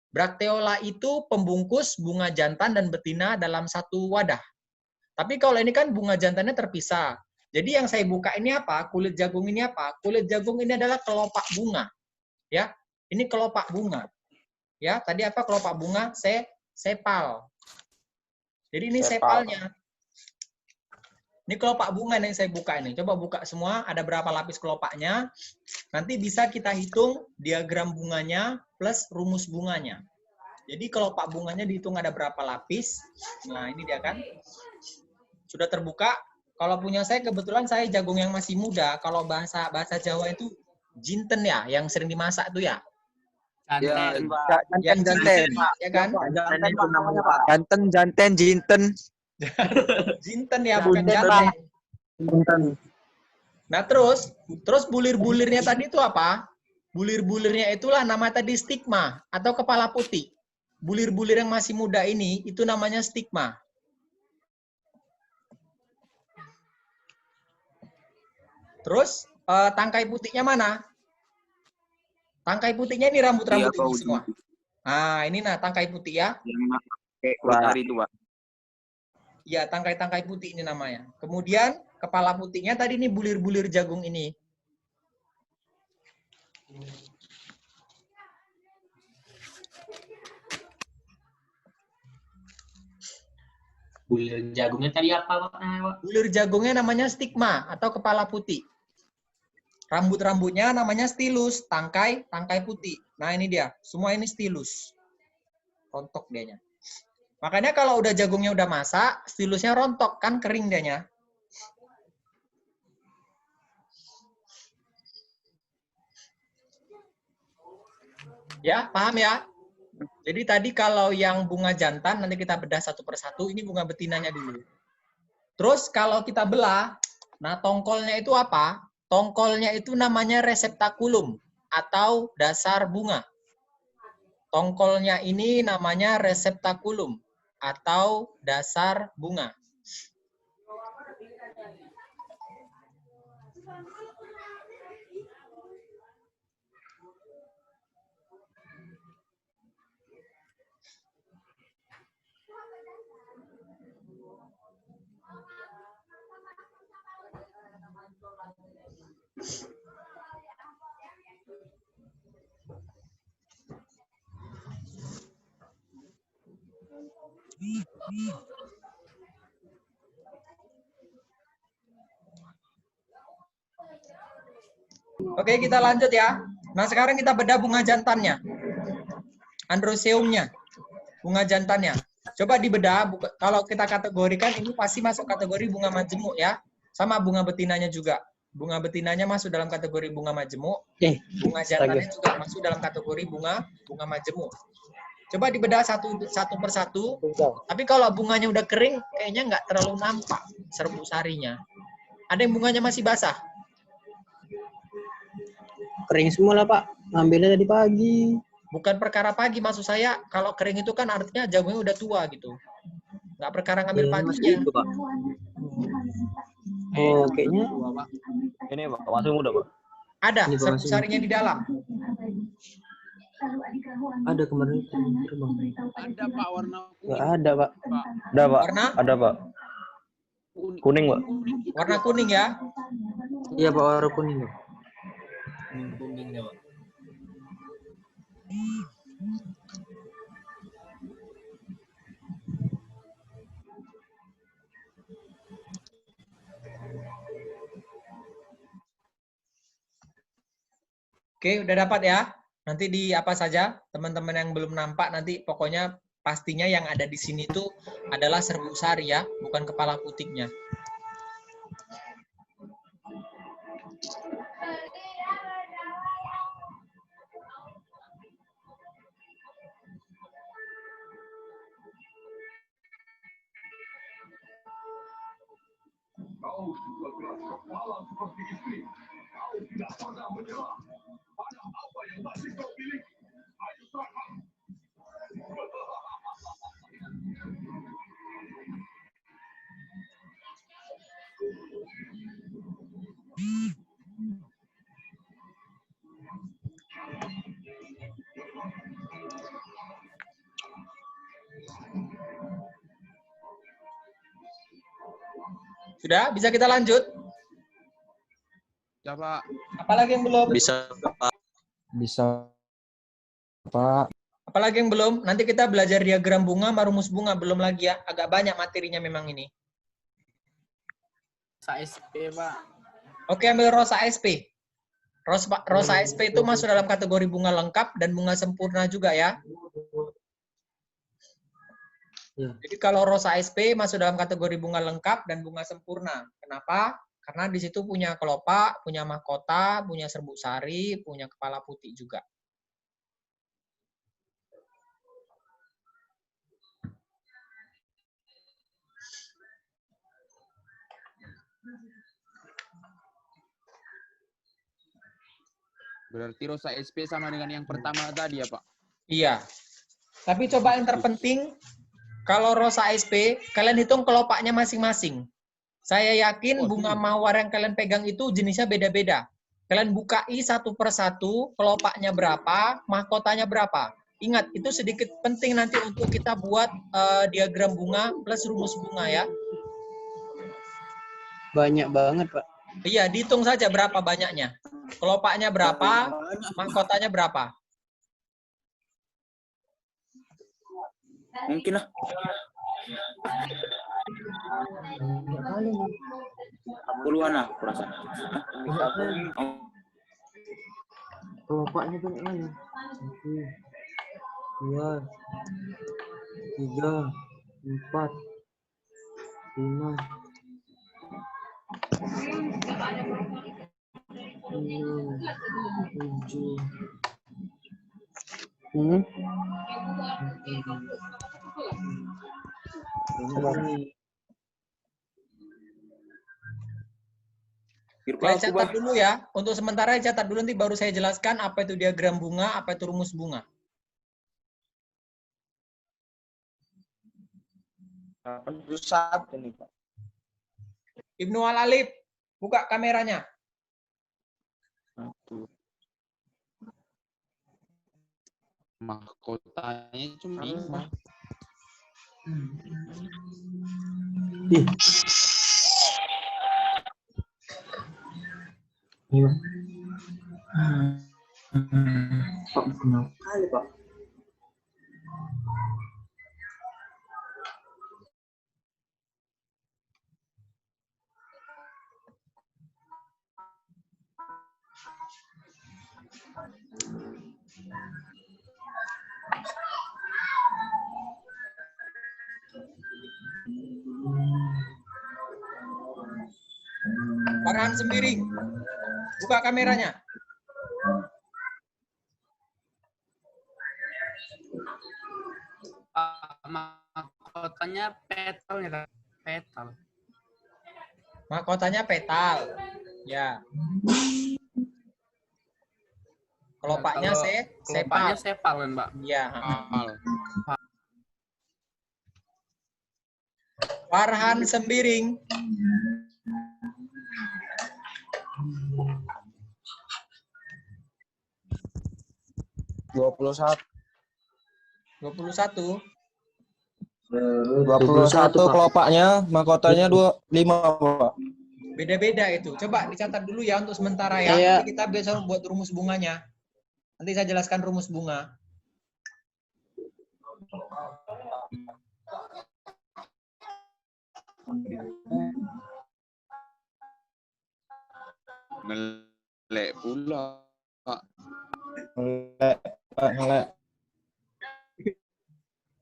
Bracteola itu pembungkus bunga jantan dan betina dalam satu wadah. Tapi kalau ini kan bunga jantannya terpisah. Jadi yang saya buka ini apa? Kulit jagung ini apa? Kulit jagung ini adalah kelopak bunga. Ya, ini kelopak bunga. Ya, tadi apa kelopak bunga? Sepal. Jadi ini sepalnya. Ini kelopak bunga yang saya buka ini. Coba buka semua, ada berapa lapis kelopaknya. Nanti bisa kita hitung diagram bunganya plus rumus bunganya. Jadi kelopak bunganya dihitung ada berapa lapis. Nah, ini dia kan. Sudah terbuka. Kalau punya saya kebetulan saya jagung yang masih muda. Kalau bahasa Jawa itu jinten ya, yang sering dimasak itu ya. Janten. Janten. Ya kan? Janten itu namanya, Pak. Janten, jinten. Jinten ya, bukan janten. Nah, terus bulir-bulirnya tadi itu apa? Bulir-bulirnya itulah nama tadi stigma atau kepala putih. Bulir-bulir yang masih muda ini itu namanya stigma. Terus tangkai putihnya mana? Tangkai putihnya ini rambut-rambut ini semua. Nah, ini tangkai putih ya. Yang pakai matahari itu, Pak. Ya, tangkai-tangkai putih ini namanya. Kemudian kepala putihnya tadi ini bulir-bulir jagung ini. Bulir jagungnya tadi apa, Pak? Bulir jagungnya namanya stigma atau kepala putih. Rambut-rambutnya namanya stilus, tangkai putih. Nah, ini dia. Semua ini stilus. Rontok dianya. Makanya kalau udah jagungnya udah masak, stilusnya rontok, kan kering dianya. Ya, paham ya? Jadi tadi kalau yang bunga jantan, nanti kita bedah satu persatu, ini bunga betinanya dulu. Terus kalau kita belah, nah tongkolnya itu apa? Tongkolnya itu namanya reseptakulum atau dasar bunga. Tongkolnya ini namanya reseptakulum atau dasar bunga. Oke, kita lanjut ya. Nah, sekarang kita bedah bunga jantannya. Androseumnya. Bunga jantannya. Coba dibedah, kalau kita kategorikan ini pasti masuk kategori bunga majemuk ya. Sama bunga betinanya juga. Bunga betinanya masuk dalam kategori bunga majemuk. Bunga jantannya juga masuk dalam kategori bunga majemuk. Coba dibedah satu persatu. Tapi kalau bunganya udah kering, kayaknya nggak terlalu nampak serbuk sarinya. Ada yang bunganya masih basah? Kering semua lah, Pak. Ngambilnya tadi pagi. Bukan perkara pagi, maksud saya kalau kering itu kan artinya jagungnya udah tua gitu. Nggak perkara ngambil paginya. Itu, Pak. Oh, kayaknya Ini, Pak, masih muda, Pak. Ada Ini serbuk masih- sarinya di dalam. ada kemarin terbang. Ada Pak warna Nggak ada, Pak. Ada, Pak. Warna? Ada, Pak. Kuning, Pak. Warna kuning ya. Iya, Pak, warna kuning. Pak. Kuningnya, Pak. Oke, udah dapat ya. Nanti di apa saja, teman-teman yang belum nampak nanti pokoknya pastinya yang ada di sini tuh adalah serbuk sari ya, bukan kepala putiknya. Sudah, bisa kita lanjut? Coba Apalagi yang belum? Bisa, Pak. Bisa, Pak. Apalagi yang belum? Nanti kita belajar diagram bunga, sama rumus bunga. Belum lagi ya. Agak banyak materinya memang ini. SP, Pak. Oke, ambil rosa SP. Rosa SP itu masuk dalam kategori bunga lengkap dan bunga sempurna juga ya. Ya. Jadi kalau rosa SP masuk dalam kategori bunga lengkap dan bunga sempurna. Kenapa? Karena di situ punya kelopak, punya mahkota, punya serbuk sari, punya kepala putih juga. berarti rosa SP sama dengan yang pertama tadi ya Pak? Iya. Tapi coba yang terpenting, kalau rosa SP, kalian hitung kelopaknya masing-masing. Saya yakin bunga mawar yang kalian pegang itu jenisnya beda-beda. Kalian bukai satu persatu, kelopaknya berapa, mahkotanya berapa. Ingat, itu sedikit penting nanti untuk kita buat diagram bunga plus rumus bunga ya. Banyak banget, Pak. Iya, dihitung saja berapa banyaknya. Kelopaknya berapa, mahkotanya berapa. Mungkin lah. Puluhan lah, kurasa. Kelopaknya banyak mana? 1, 2, 3, 4, 5, 6, 7. Kalian catat dulu ya. Untuk sementara catat dulu, nanti baru saya jelaskan apa itu diagram bunga, apa itu rumus bunga. Satu nih, Pak. Ibnu Al-Alif, buka kameranya. Mahkotanya cuma 5. Farhan Sembiring, buka kameranya. Mahkotanya petal ya, Kak. Petal. Mahkotanya petal. Ya. Kelopaknya Kelopaknya sepal. sepal kan, Mbak? Ya. Al. Farhan Sembiring. Dua puluh 21. 21 kelopaknya, mahkotanya 25, Pak. Beda-beda itu. Coba dicatat dulu ya untuk sementara ya. Iya. Nanti kita besok buat rumus bunganya. Nanti saya jelaskan rumus bunga. Ngelek pula. Ngelek, Pak, ngelek.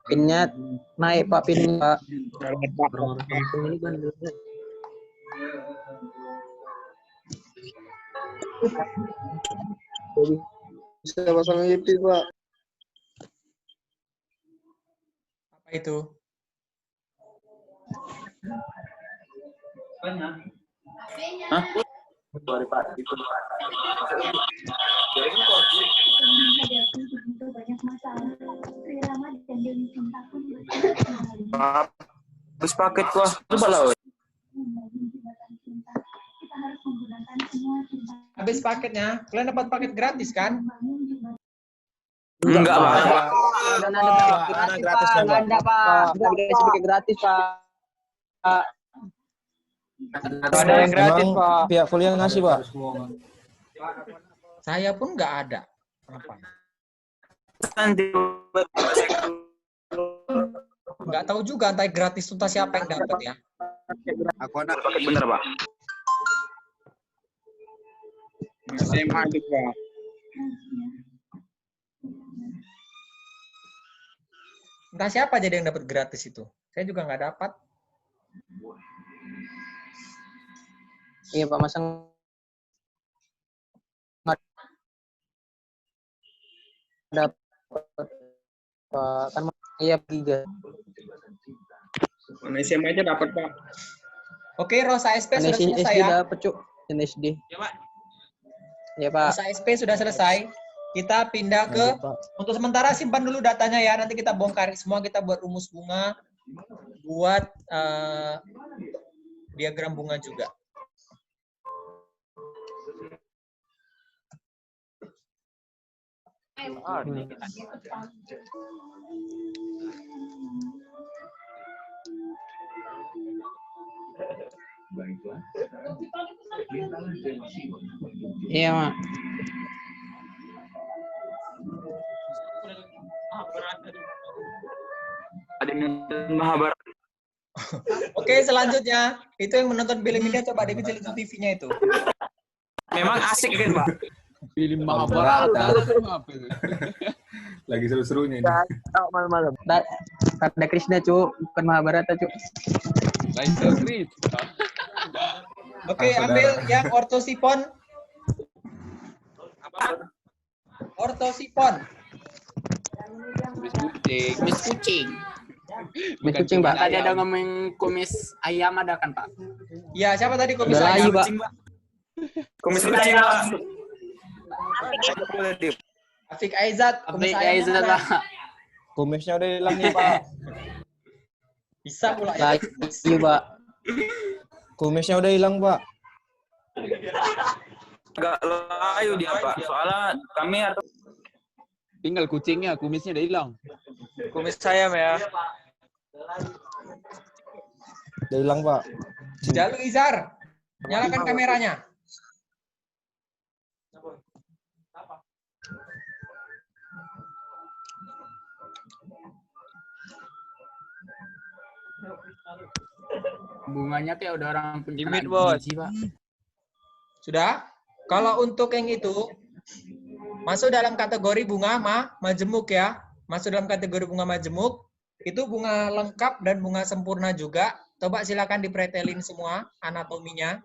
Pinnya naik Pak, pin Pak. Bisa pasang IP, Pak. Apa itu? Hah? Habis paket gua. Coba lah. Habis paketnya, kalian dapat paket gratis kan? Enggak, Pak. Ada gratis ya, Pak. Ada Pak. Dikasih pakai gratis Pak. Ada yang gratis Emang Pak. pihak kuliah ngasih, Pak. Saya pun nggak ada. Apa? Nggak tahu juga entah gratis tuntas siapa yang dapat ya. Aku anak Paket bener, Pak. SMA itu, Pak. Entah siapa jadi yang dapat gratis itu. Saya juga nggak dapat. Iya Pak, masang dapat Pak. Kan iya giga. SMA aja dapat, Pak. Oke, Rosa SP sudah SD selesai ya. dapat Cuk. SD. Ya, Pak. Ya Pak. Rosa SP sudah selesai. Kita pindah ke, untuk sementara simpan dulu datanya ya. Nanti kita bongkar semua, kita buat rumus bunga, buat diagram bunga juga. Iya Mak. Ada yang nonton Mahabharata. Oke, selanjutnya itu yang menonton film ini coba dikecil itu TV-nya itu. Memang asik kan, Pak? Film Mahabharata. Lagi seru-serunya ini. Malam-malam. Ada Krishna Cuk, bukan Mahabharata Cuk. Lain Chris. Oke, ambil yang ortosipon. Ortosipon. Kumis kucing. Kumis kucing, Pak. Tadi ada ngomong kumis ayam ada kan, Pak? Ya, siapa tadi kumis Udah ayam? layu, Pak. Kumis kucing, Pak. Afik Aizat, kumis Update ayam. Aizat, mana? Pak. Kumisnya udah hilang nih, Pak. Bisa pula ya. Layu, Pak. Kumisnya udah hilang, Pak. Agak layu dia Pak. Soalnya kami harus Tinggal kucingnya, kumisnya udah hilang. Kumis ayam ya. Udah hilang, Pak. Jalu Izar, nyalakan kameranya. Bunganya kayak udah orang punya Limit, anak Bos. biji, Pak. Sudah? Kalau untuk yang itu, masuk dalam kategori bunga majemuk ya. Masuk dalam kategori bunga majemuk. Itu bunga lengkap dan bunga sempurna juga. Coba silakan dipretelin semua anatominya.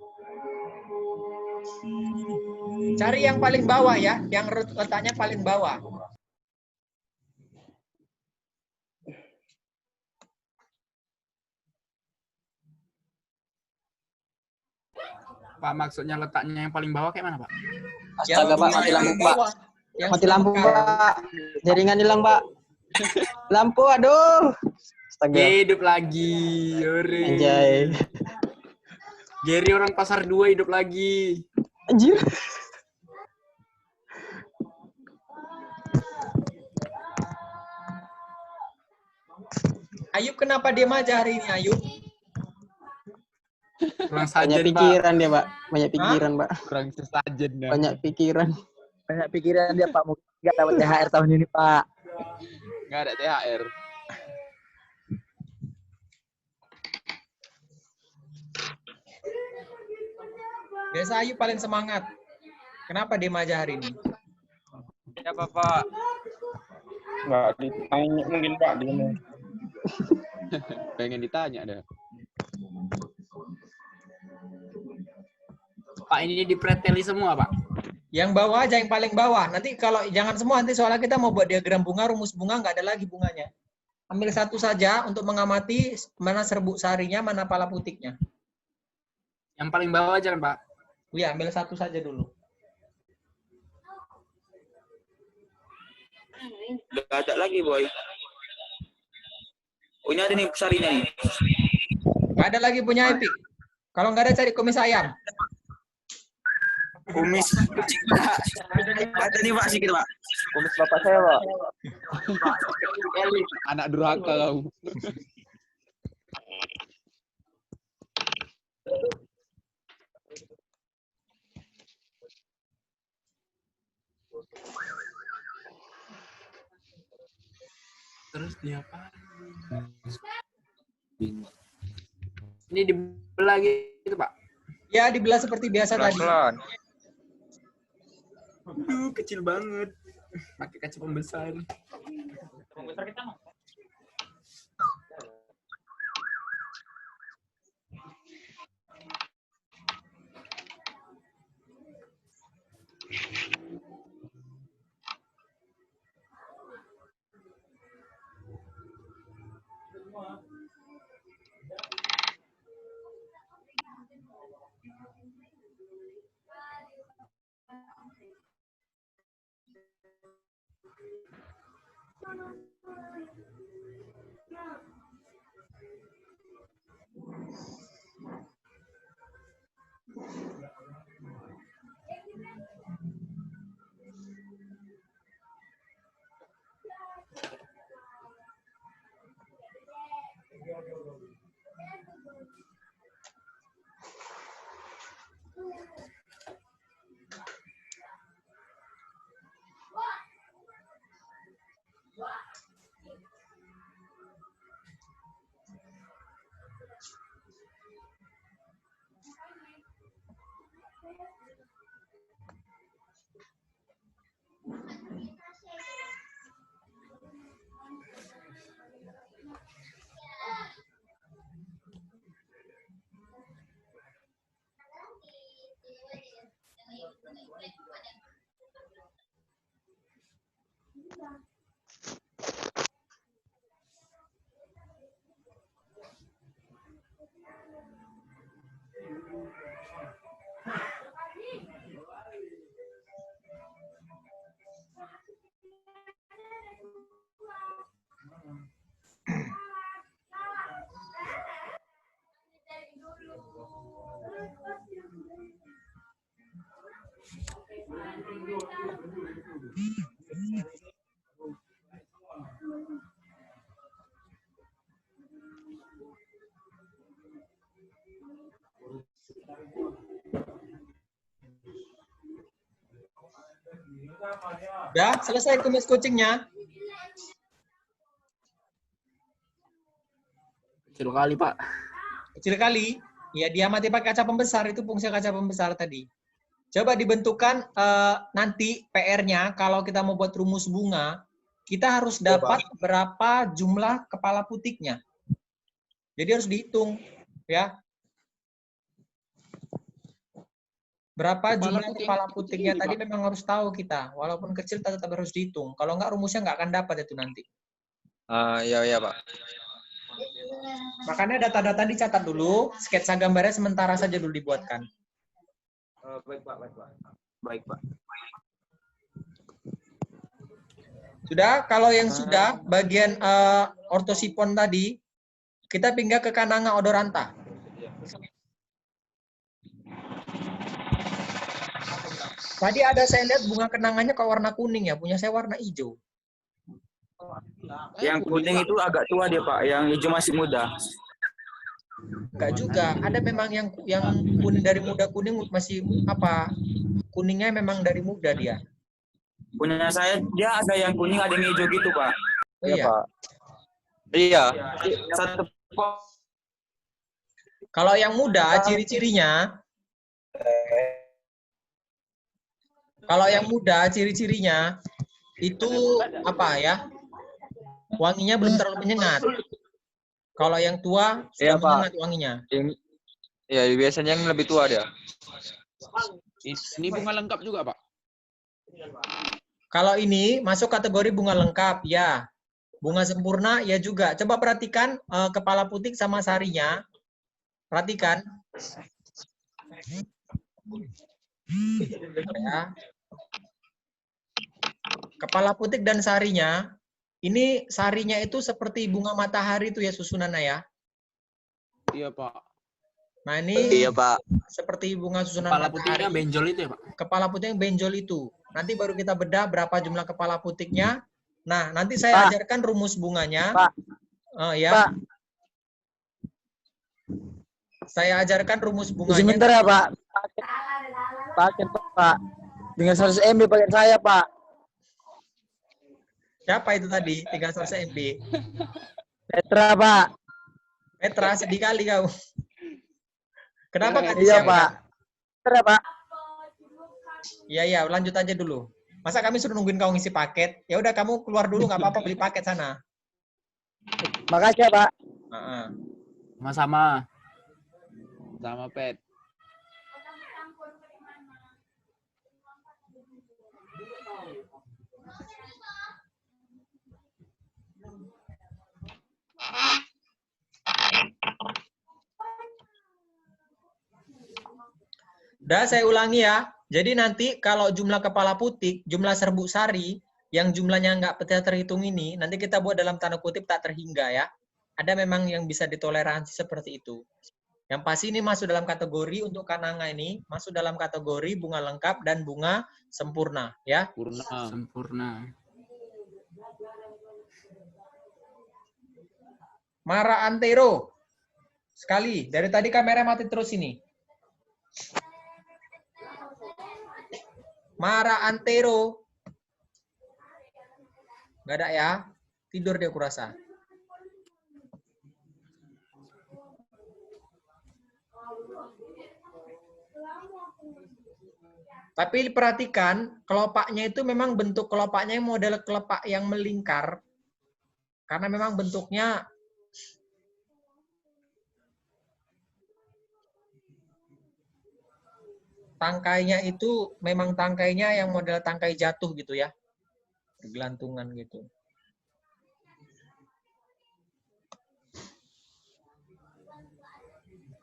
Cari yang paling bawah ya, yang letaknya paling bawah. Pak, maksudnya letaknya yang paling bawah kayak mana, Pak? Astaga, Pak, mati lampu, Pak. Mati lampu, Pak. Jaringan hilang, Pak. Lampu, aduh. Astaga. Hidup lagi. Ore. Anjay. Gary orang pasar 2 hidup lagi. Anjir. Ayub kenapa diam aja hari ini, Ayub? Kurang Banyak sajen, Pak. pikiran dia, Pak. Banyak pikiran, Pak. Kurang sesajen. dah. Banyak pikiran. Banyak pikiran dia Pak, mungkin nggak dapat THR tahun ini Pak. Nggak ada THR. Biasa Ayub paling semangat. Kenapa diam aja hari ini? Ya Bapak. Nggak ditanya mungkin Pak dia mau. Pengen ditanya dah. Pak, ini dipreteli semua, Pak. Yang bawah aja, yang paling bawah. Nanti kalau jangan semua, nanti soalnya kita mau buat diagram bunga, rumus bunga, nggak ada lagi bunganya. Ambil satu saja untuk mengamati mana serbuk sarinya, mana pala putiknya. Yang paling bawah aja kan, Pak? Iya, ambil satu saja dulu. Udah ada lagi, Boy. Oh, ini ada nih sarinya nih. Nggak ada lagi punya Epic. Kalau nggak ada, cari kumis ayam. Kumis kucing. Ada nih Pak sedikit Pak. Kumis bapak saya Pak. Anak durhaka kamu. Terus dia apa? Ini dibelah gitu, Pak? Ya, dibelah seperti biasa tadi. Pelan-pelan. Aduh, kecil banget. Pakai kaca pembesar. Udah selesai kumis kucingnya? Kecil kali, Pak. Kecil kali. Ya dia mati pakai kaca pembesar, itu fungsi kaca pembesar tadi. Coba dibentukkan nanti PR-nya kalau kita mau buat rumus bunga, kita harus dapat berapa jumlah kepala putiknya. Jadi harus dihitung, ya. Berapa jumlah kepala putiknya tadi memang harus tahu kita. Walaupun kecil tetap harus dihitung. Kalau enggak rumusnya nggak akan dapat itu nanti. Iya Pak. Makanya data-data dicatat dulu, sketsa gambarnya sementara saja dulu dibuatkan. Baik Pak. Baik Pak. Sudah, kalau yang sudah bagian ortosipon tadi, kita pindah ke kananga odoranta. Tadi ada saya lihat bunga kenangannya kok warna kuning ya, punya saya warna hijau. Yang kuning itu agak tua dia, Pak. Yang hijau masih muda. Enggak juga, ada memang yang kuning dari muda kuning masih apa? Kuningnya memang dari muda dia. Punya saya dia ada yang kuning, ada yang hijau gitu, Pak. Oh iya. Pak. Iya. Satu Kalau yang muda ciri-cirinya itu apa ya? Wanginya belum terlalu menyengat. Kalau yang tua sudah menyengat wanginya. Iya, biasanya yang lebih tua dia. Ini bunga lengkap juga, Pak. Kalau ini masuk kategori bunga lengkap, ya. Bunga sempurna, ya juga. Coba perhatikan kepala putik sama sarinya. Perhatikan. Ya. Kepala putik dan sarinya, ini sarinya itu seperti bunga matahari itu ya susunannya ya. Iya, Pak. Nah ini Iya Pak. seperti bunga susunan Kepala matahari. putihnya benjol itu ya, Pak? Kepala putik yang benjol itu. Nanti baru kita bedah berapa jumlah kepala putiknya. Nah, nanti saya ajarkan rumus bunganya. Pak. Ya. Pak. Saya ajarkan rumus bunganya. Sebentar ya, Pak. Paket, Pak. Dengan 100 MB paket saya, Pak. Siapa itu tadi? 300 MB. Petra, Pak. Petra, sedih kali kau. Kenapa kan? Iya, Pak. Petra, Pak. Iya, lanjut aja dulu. Masa kami suruh nungguin kau ngisi paket? Ya udah kamu keluar dulu, nggak apa-apa beli paket sana. Makasih ya, Pak. Sama-sama. Sama Pet. Udah, saya ulangi ya. Jadi nanti kalau jumlah kepala putik, jumlah serbuk sari, yang jumlahnya nggak terhitung ini, nanti kita buat dalam tanda kutip tak terhingga ya. Ada memang yang bisa ditoleransi seperti itu. Yang pasti ini masuk dalam kategori untuk kananga ini, masuk dalam kategori bunga lengkap dan bunga sempurna ya. Sempurna. Mara antero. Sekali, dari tadi kamera mati terus ini. Mara antero. Nggak ada ya? Tidur dia kurasa. Tapi perhatikan, kelopaknya itu memang bentuk kelopaknya model kelopak yang melingkar. Karena memang bentuknya tangkainya itu memang tangkainya yang model tangkai jatuh gitu ya. Bergelantungan gitu.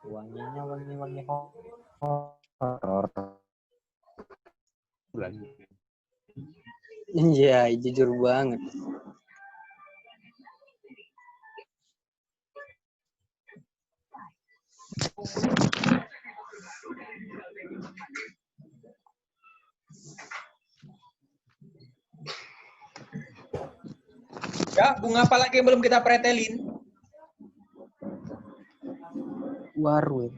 Wanginya wangi horor. Iya, jujur banget. Ya, bunga apa lagi yang belum kita pretelin? Waru.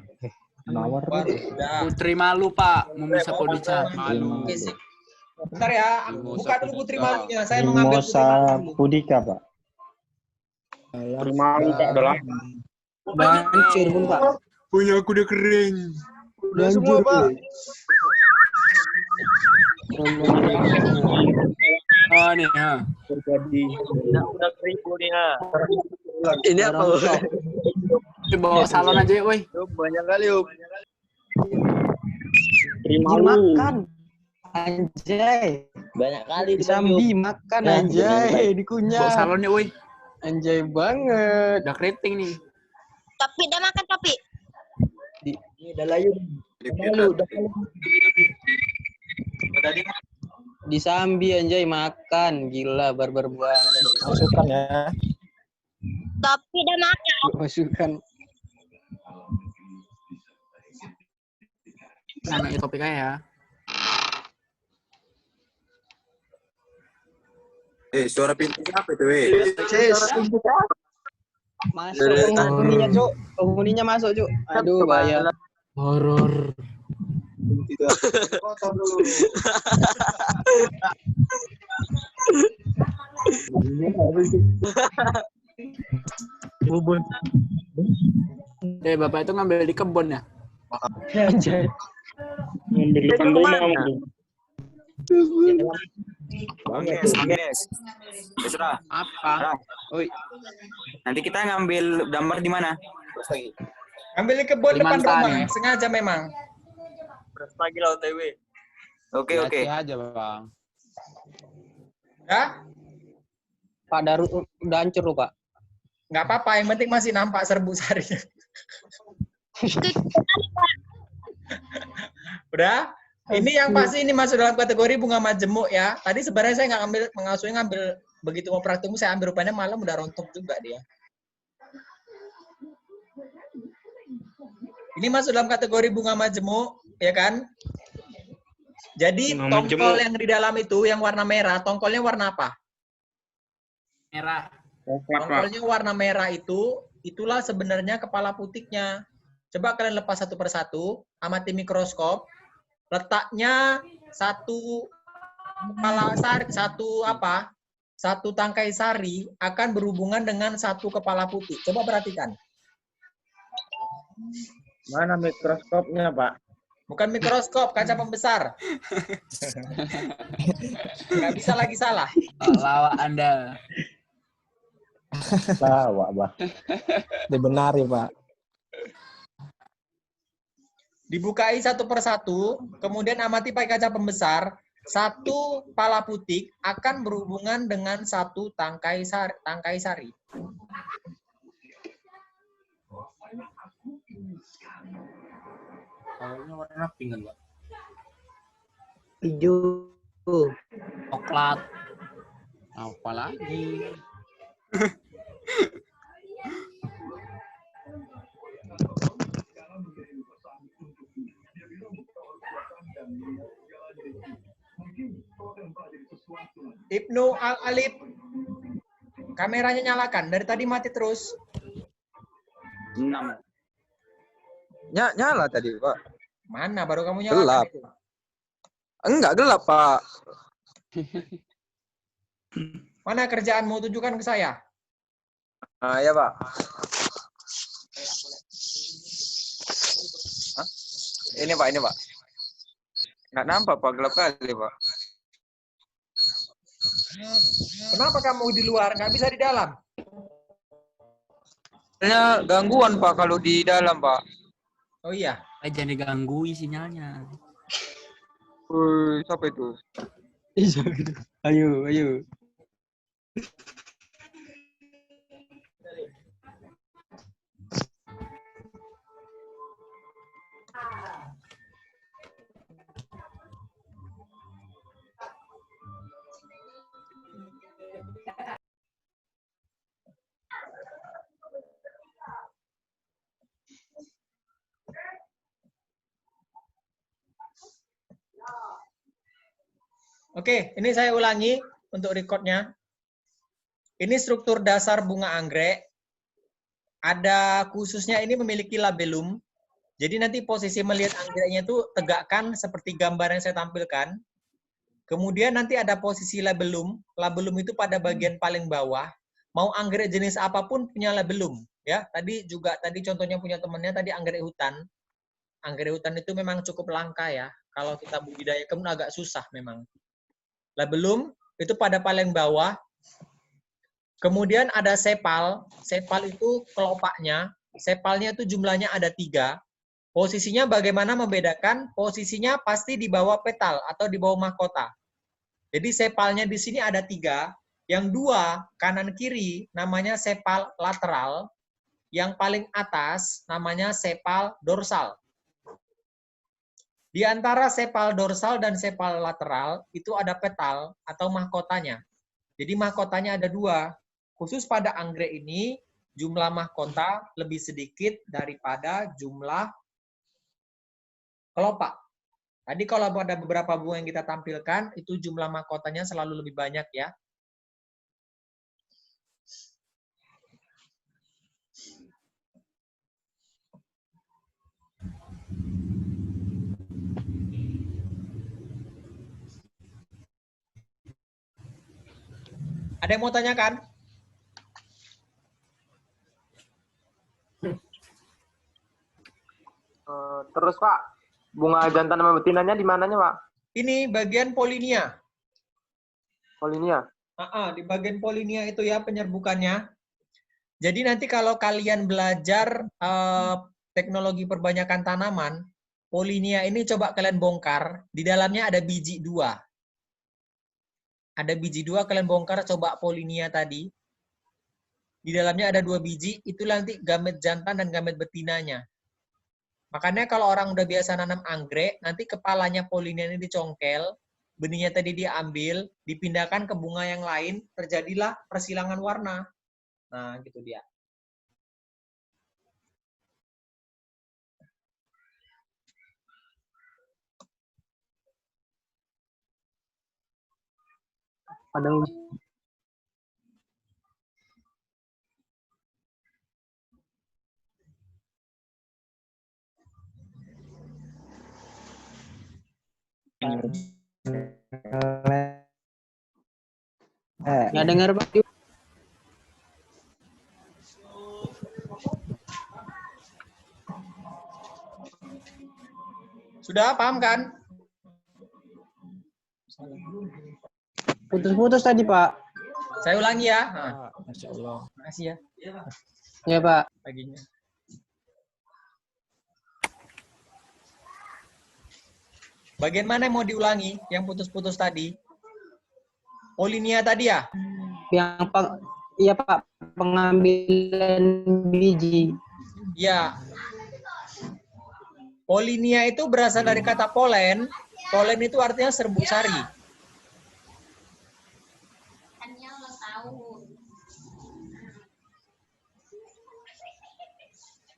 Mawar. Udah. Putri Malu, Pak. Mumisa Podica. Malu. Oke, sip. Bentar ya, Mimosa buka dulu Putri Pudika. Malunya. Saya mau ngambil Putri Malu dulu. Pudika, Pak. Terima kasih Kak, udah lama. Udah hancur pun, Pak. Punya aku udah kering. Udah semua, Pak. Ah, nih, ha. Udah 1000 nih, ha. Ini apa? Bawa salon aja ya, woi. Banyak kali, Om. Terima Makan. Anjay. Banyak kali di Sambi makan anjay, Bawa dikunyah. salonnya, woi. Anjay banget. Udah keriting nih. Topi, udah makan topi. Ini udah layu. Disambi anjay makan, gila barbar banget. Masukkan ya. Topi udah makan. Masukkan. Namanya topik aja ya. Suara pintu apa itu, Masuk penghuninya, Cuk. Penghuninya masuk, Cuk. Aduh, bahaya. Horor. Bapak itu ngambil di kebun ya? Anjay. Memberikan rumah mungkin. Agnes. Sudah. Apa? Oi, Nanti kita ngambil gambar di mana? Ambil di kebun depan Kalimantan. rumah. Sengaja memang. Beras pagi lah OTW. Oke. aja, Bang. Ya, Pak Darut udah hancur loh, Pak. nggak apa-apa. Yang penting masih nampak serbu sarinya. Udah. Ini yang pasti ini masuk dalam kategori bunga majemuk ya. Tadi sebenarnya saya nggak ngambil begitu mau praktikum saya ambil rupanya malam udah rontok juga dia. Ini masuk dalam kategori bunga majemuk, ya kan? Jadi Bunga tongkol majemuk. yang di dalam itu yang warna merah, tongkolnya warna apa? Merah. Coklat, Pak. Tongkolnya warna merah itu, itulah sebenarnya kepala putiknya. Coba kalian lepas satu persatu, amati mikroskop. Letaknya satu kepala sari, satu tangkai sari akan berhubungan dengan satu kepala putih. Coba perhatikan. Mana mikroskopnya, Pak? Bukan mikroskop, kaca pembesar. Nggak bisa lagi salah. Lawak Anda. Lawak, Pak. Dibenari, Pak. Dibukai satu persatu, kemudian amati pakai kaca pembesar. Satu pala putik akan berhubungan dengan satu tangkai sari. Awalnya warna pink kan, Pak? Hijau. Coklat. Apa lagi? Ibnu Al-Alif, kameranya nyalakan. Dari tadi mati terus. 6. Nyala tadi, Pak. Mana baru kamu nyalakan Gelap. itu? Enggak gelap, Pak. Mana kerjaanmu? Tunjukkan ke saya. Ah, ya, Pak. Hah? Ini, Pak, ini, Pak. Nggak nampak, Pak. Gelap kali, Pak. Kenapa kamu di luar? Nggak bisa di dalam? Soalnya gangguan, Pak, kalau di dalam, Pak. Oh iya. Jangan diganggu sinyalnya. Siapa itu? Ayo, ayo. Oke, ini saya ulangi untuk recordnya. Ini struktur dasar bunga anggrek. Ada khususnya ini memiliki labellum. Jadi nanti posisi melihat anggreknya itu tegakkan seperti gambar yang saya tampilkan. Kemudian nanti ada posisi labellum. Labellum itu pada bagian paling bawah. Mau anggrek jenis apapun punya labellum. Ya, tadi contohnya punya temannya tadi anggrek hutan. Anggrek hutan itu memang cukup langka ya. Kalau kita budidaya kebun agak susah memang. Labellum itu pada paling bawah. Kemudian ada sepal. Sepal itu kelopaknya. Sepalnya itu jumlahnya ada 3. Posisinya bagaimana membedakan? Posisinya pasti di bawah petal atau di bawah mahkota. Jadi sepalnya di sini ada 3. Yang 2 kanan kiri namanya sepal lateral. Yang paling atas namanya sepal dorsal. Di antara sepal dorsal dan sepal lateral itu ada petal atau mahkotanya. Jadi mahkotanya ada 2. Khusus pada anggrek ini jumlah mahkota lebih sedikit daripada jumlah kelopak. Tadi kalau ada beberapa bunga yang kita tampilkan itu jumlah mahkotanya selalu lebih banyak ya. Ada yang mau tanyakan? Terus Pak, bunga jantan sama betinanya di mananya Pak? Ini bagian polinia. Polinia. Di bagian polinia itu ya penyerbukannya. Jadi nanti kalau kalian belajar teknologi perbanyakan tanaman, polinia ini coba kalian bongkar. Di dalamnya ada biji 2. Ada biji 2, kalian bongkar coba polinia tadi. Di dalamnya ada 2 biji, itu nanti gamet jantan dan gamet betinanya. Makanya kalau orang udah biasa nanam anggrek, nanti kepalanya polinia ini dicongkel, benihnya tadi diambil, dipindahkan ke bunga yang lain, terjadilah persilangan warna. Nah, gitu dia. Ada nggak dengar Pak. Sudah paham kan? Putus-putus tadi Pak. Saya ulangi ya. Nah. Masya Allah. Makasih ya. Ya Pak. Paginya. Bagian mana yang mau diulangi? Yang putus-putus tadi? Polinia tadi ya? Iya Pak, pengambilan biji. Ya. Polinia itu berasal dari kata polen. Polen itu artinya serbuk sari.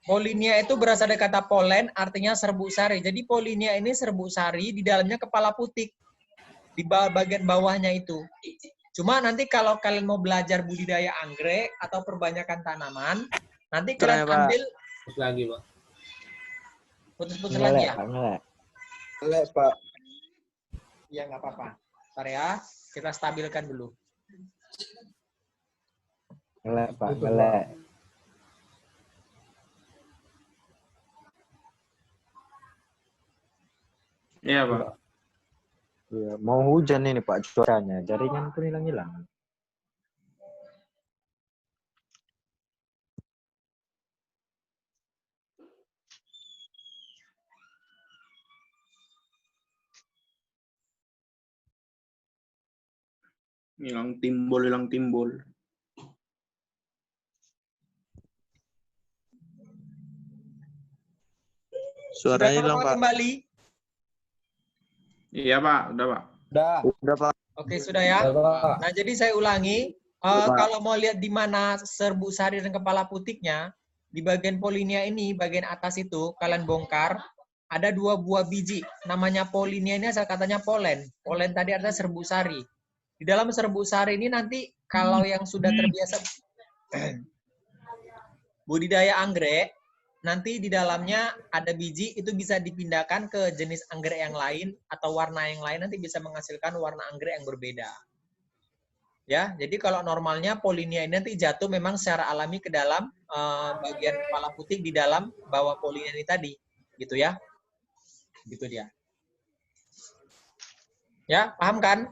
Polinia itu berasal dari kata polen, artinya serbuk sari. Jadi polinia ini serbuk sari, di dalamnya kepala putik. Di bagian bawahnya itu. Cuma nanti kalau kalian mau belajar budidaya anggrek atau perbanyakan tanaman, nanti kalian ambil... Terus lagi, Pak. Putus-putus lagi ya? Boleh Pak. Iya, nggak apa-apa. Ntar ya, kita stabilkan dulu. Boleh Pak, boleh. Iya, Pak. Ya, mau hujan ini Pak cuacanya, jaringan pun hilang-hilang. Hilang timbul, hilang timbul. Sudah hilang, Pak. Kembali. Iya, Pak. Udah, Pak. Udah Pak. Oke, sudah ya. Nah, jadi saya ulangi. Kalau mau lihat di mana serbuk sari dan kepala putiknya, di bagian polinia ini, bagian atas itu, kalian bongkar, ada 2 buah biji. Namanya polinia ini asal katanya polen. Polen tadi artinya serbuk sari. Di dalam serbuk sari ini nanti kalau yang sudah terbiasa budidaya anggrek, nanti di dalamnya ada biji, itu bisa dipindahkan ke jenis anggrek yang lain atau warna yang lain, nanti bisa menghasilkan warna anggrek yang berbeda. Ya, jadi kalau normalnya polinia ini nanti jatuh memang secara alami ke dalam bagian kepala putih di dalam bawah polinia ini tadi, gitu ya. Gitu dia. Ya, paham kan?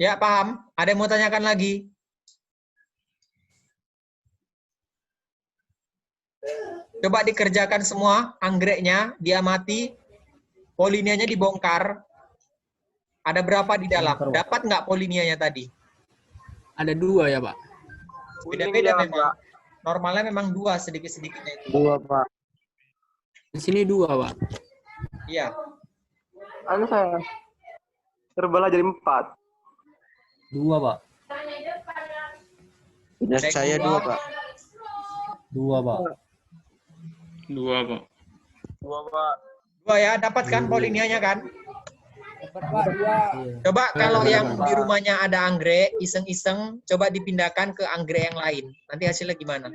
Ya, paham. Ada yang mau tanyakan lagi? Coba dikerjakan semua, anggreknya, diamati, polinianya dibongkar. Ada berapa di dalam? Dapat nggak polinianya tadi? Ada 2 ya, Pak? Beda-beda memang. Normalnya memang 2 sedikit-sedikitnya itu. 2, Pak. Di sini 2, Pak. Iya. Anu saya terbelah jadi 4. 2, Pak. Ya, saya 2, Pak. 2, Pak. 2, Pak. 2 ya, dapat kan polinianya kan? Coba kalau yang di rumahnya ada anggrek, iseng-iseng, coba dipindahkan ke anggrek yang lain. Nanti hasilnya gimana?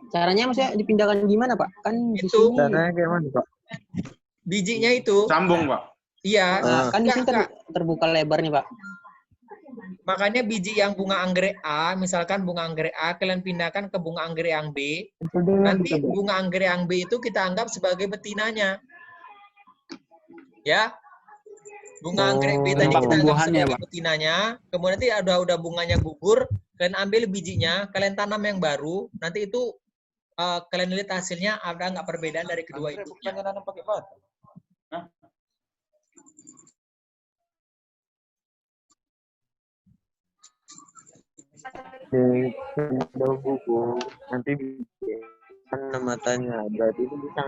Caranya maksudnya dipindahkan gimana, Pak? Kan di Itu. sini. Caranya kayak mana, Pak? Bijinya itu. Sambung, Pak. Iya. Kan di sini terbuka lebar nih, Pak. Makanya biji yang bunga anggrek A, misalkan bunga anggrek A, kalian pindahkan ke bunga anggrek yang B. Nanti bunga anggrek yang B itu kita anggap sebagai betinanya. Ya. Bunga anggrek B tadi kita anggap sebagai betinanya. Kemudian nanti udah bunganya gugur, kalian ambil bijinya, kalian tanam yang baru. Nanti itu kalian lihat hasilnya ada nggak perbedaan dari kedua itu. Di buku nanti kan matanya berarti itu bisa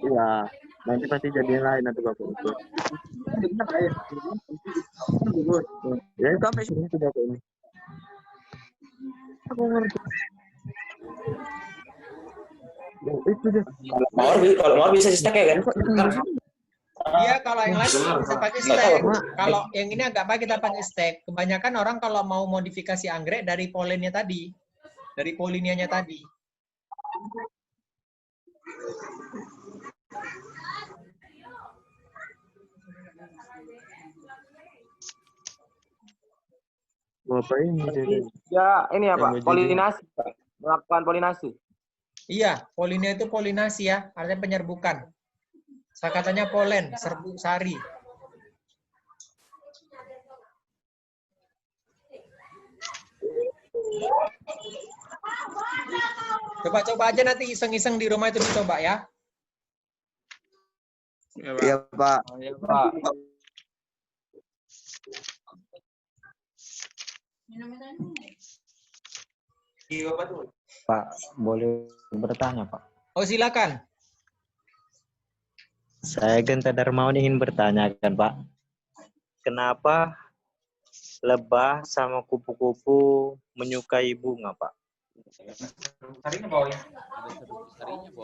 iya nanti pasti jadi lain nanti Bapak itu ya sampai sini sudah kayak ini aku ngerti itu deh Kalau mau bisa stek ya kan? Iya, kalau yang lain bisa pakai stek. Kalau yang ini agak baik kita pakai stek. Kebanyakan orang kalau mau modifikasi anggrek dari polennya tadi, dari polinianya tadi. Bapak ini Ya, ini ya Pak, polinasi, Pak. Melakukan polinasi. Iya, polinia itu polinasi ya, artinya penyerbukan. Katanya polen, serbuk sari. Coba-coba aja nanti iseng-iseng di rumah itu dicoba ya. iya Pak Pak, boleh bertanya, Pak? Oh, silakan. saya Genta Darmawan ingin bertanya kan Pak kenapa lebah sama kupu-kupu menyukai bunga Pak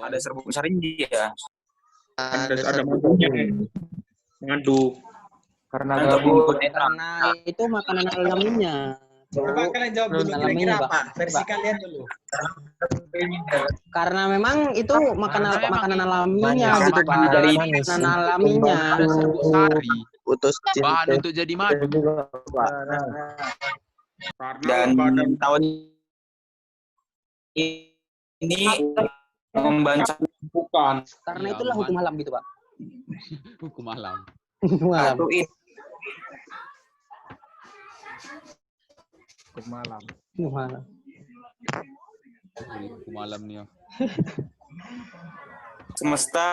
Ada serbuk besarnya dia. Ada madunya. Ngadu. Karena gabung. karena itu makanan alaminya. Coba kalian jawab dulu kira-kira apa? Versi kalian dulu. Karena memang itu makanan alaminya gitu Pak. dari Makanan alaminya. Ada serbuk sari. putus Bahan untuk jadi madu. Dan tahun ini membaca Bukan. Karena itulah hukum alam gitu Pak. Hukum alam. Hukum alam. satu ini. Hukum alam. Hukum alam nih. Semesta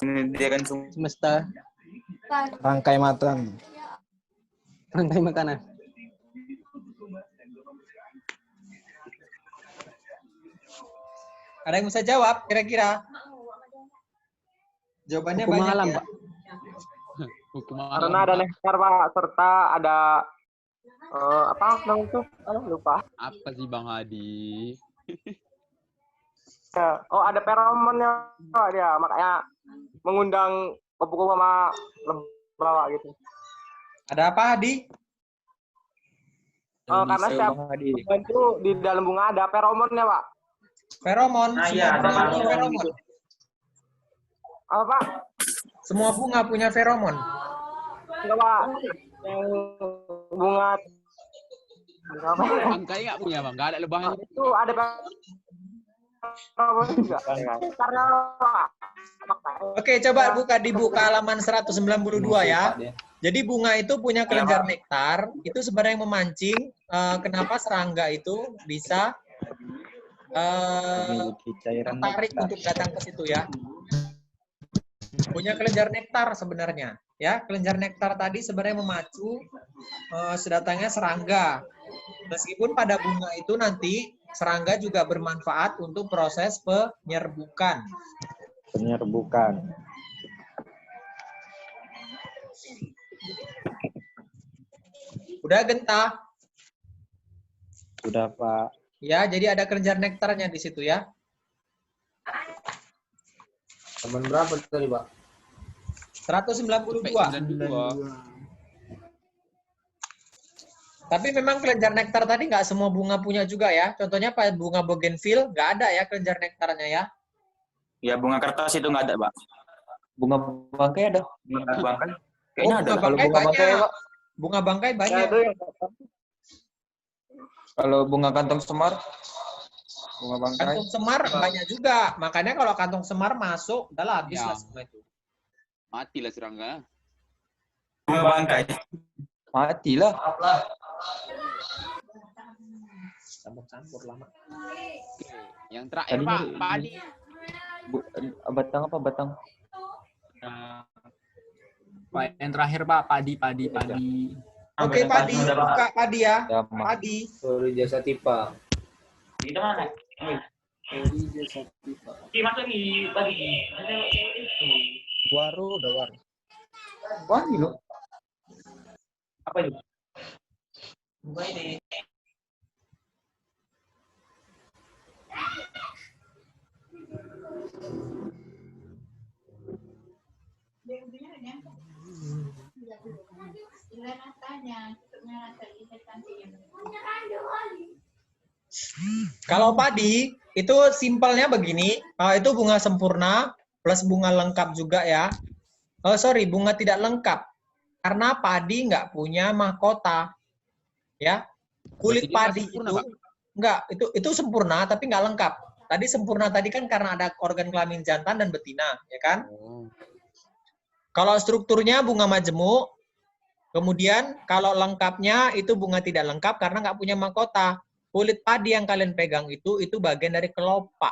menyediakan Semesta rangkai makanan rantai makanan. Ada yang bisa jawab kira-kira? Jawabannya Hukum banyak alam, ya. Pak. Kemana, ada Pak? nektar Pak, serta ada apa namanya itu? Lupa. Apa sih Bang Hadi? Ya. Oh, ada feromonnya Pak dia, makanya mengundang kupu-kupu sama lebah gitu. Ada apa, Hadi? Karena setiap bunga itu di dalam bunga ada feromonnya Pak. Feromon. Nah, Semua iya, bunga ada punya feromon. Apa Pak? Semua bunga punya feromon. Enggak Pak. Yang bunga apa? Bangkai nggak punya Bang? Nggak ada lebahnya. Itu ada feromon juga. Karena Pak. Oke, coba dibuka halaman 192 ya. Jadi bunga itu punya kelenjar nektar, itu sebenarnya yang memancing kenapa serangga itu bisa tertarik untuk datang ke situ ya. Punya kelenjar nektar sebenarnya. Ya, kelenjar nektar tadi sebenarnya memacu sedatangnya serangga. Meskipun pada bunga itu nanti serangga juga bermanfaat untuk proses penyerbukan. Udah Genta? Sudah Pak. Ya, jadi ada kelenjar nektarnya di situ ya. Teman berapa tadi, Pak? 192. 92. Tapi memang kelenjar nektar tadi nggak semua bunga punya juga ya. Contohnya pada bunga bougainville nggak ada ya kelenjar nektarnya ya. Ya, bunga kertas itu nggak ada, Pak. Bunga bangkai ada. Bunga bangkai. Oh, Kayaknya ada. bunga Kalau bangkai bunga bangkai, banyak. Pak. Bunga bangkai banyak. Kalau bunga kantong semar, bunga bangkai. Kantong semar banyak juga. Makanya kalau kantong semar masuk, udahlah habis Ya. lah semua itu. Matilah serangga. Bunga bangkai. Matilah. Campur-campur lama. Oke. Yang terakhir Pak, padi. Batang apa batang? Pak, yang terakhir Pak, padi. Oke, padi. Buka padi ya. Ya, Padi. Sorry jasa tipa. Di mana? Udah waru. Wangi loh. Apa itu? Kalau padi itu simpelnya begini, itu bunga sempurna plus bunga lengkap juga ya. Oh sorry, bunga tidak lengkap karena padi nggak punya mahkota, ya. Kulit Berarti dia nggak padi sempurna, itu Pak? nggak, itu sempurna tapi nggak lengkap. Tadi sempurna tadi kan karena ada organ kelamin jantan dan betina, ya kan? Oh. Kalau strukturnya bunga majemuk, kemudian kalau lengkapnya itu bunga tidak lengkap karena nggak punya mahkota. Kulit padi yang kalian pegang itu bagian dari kelopak.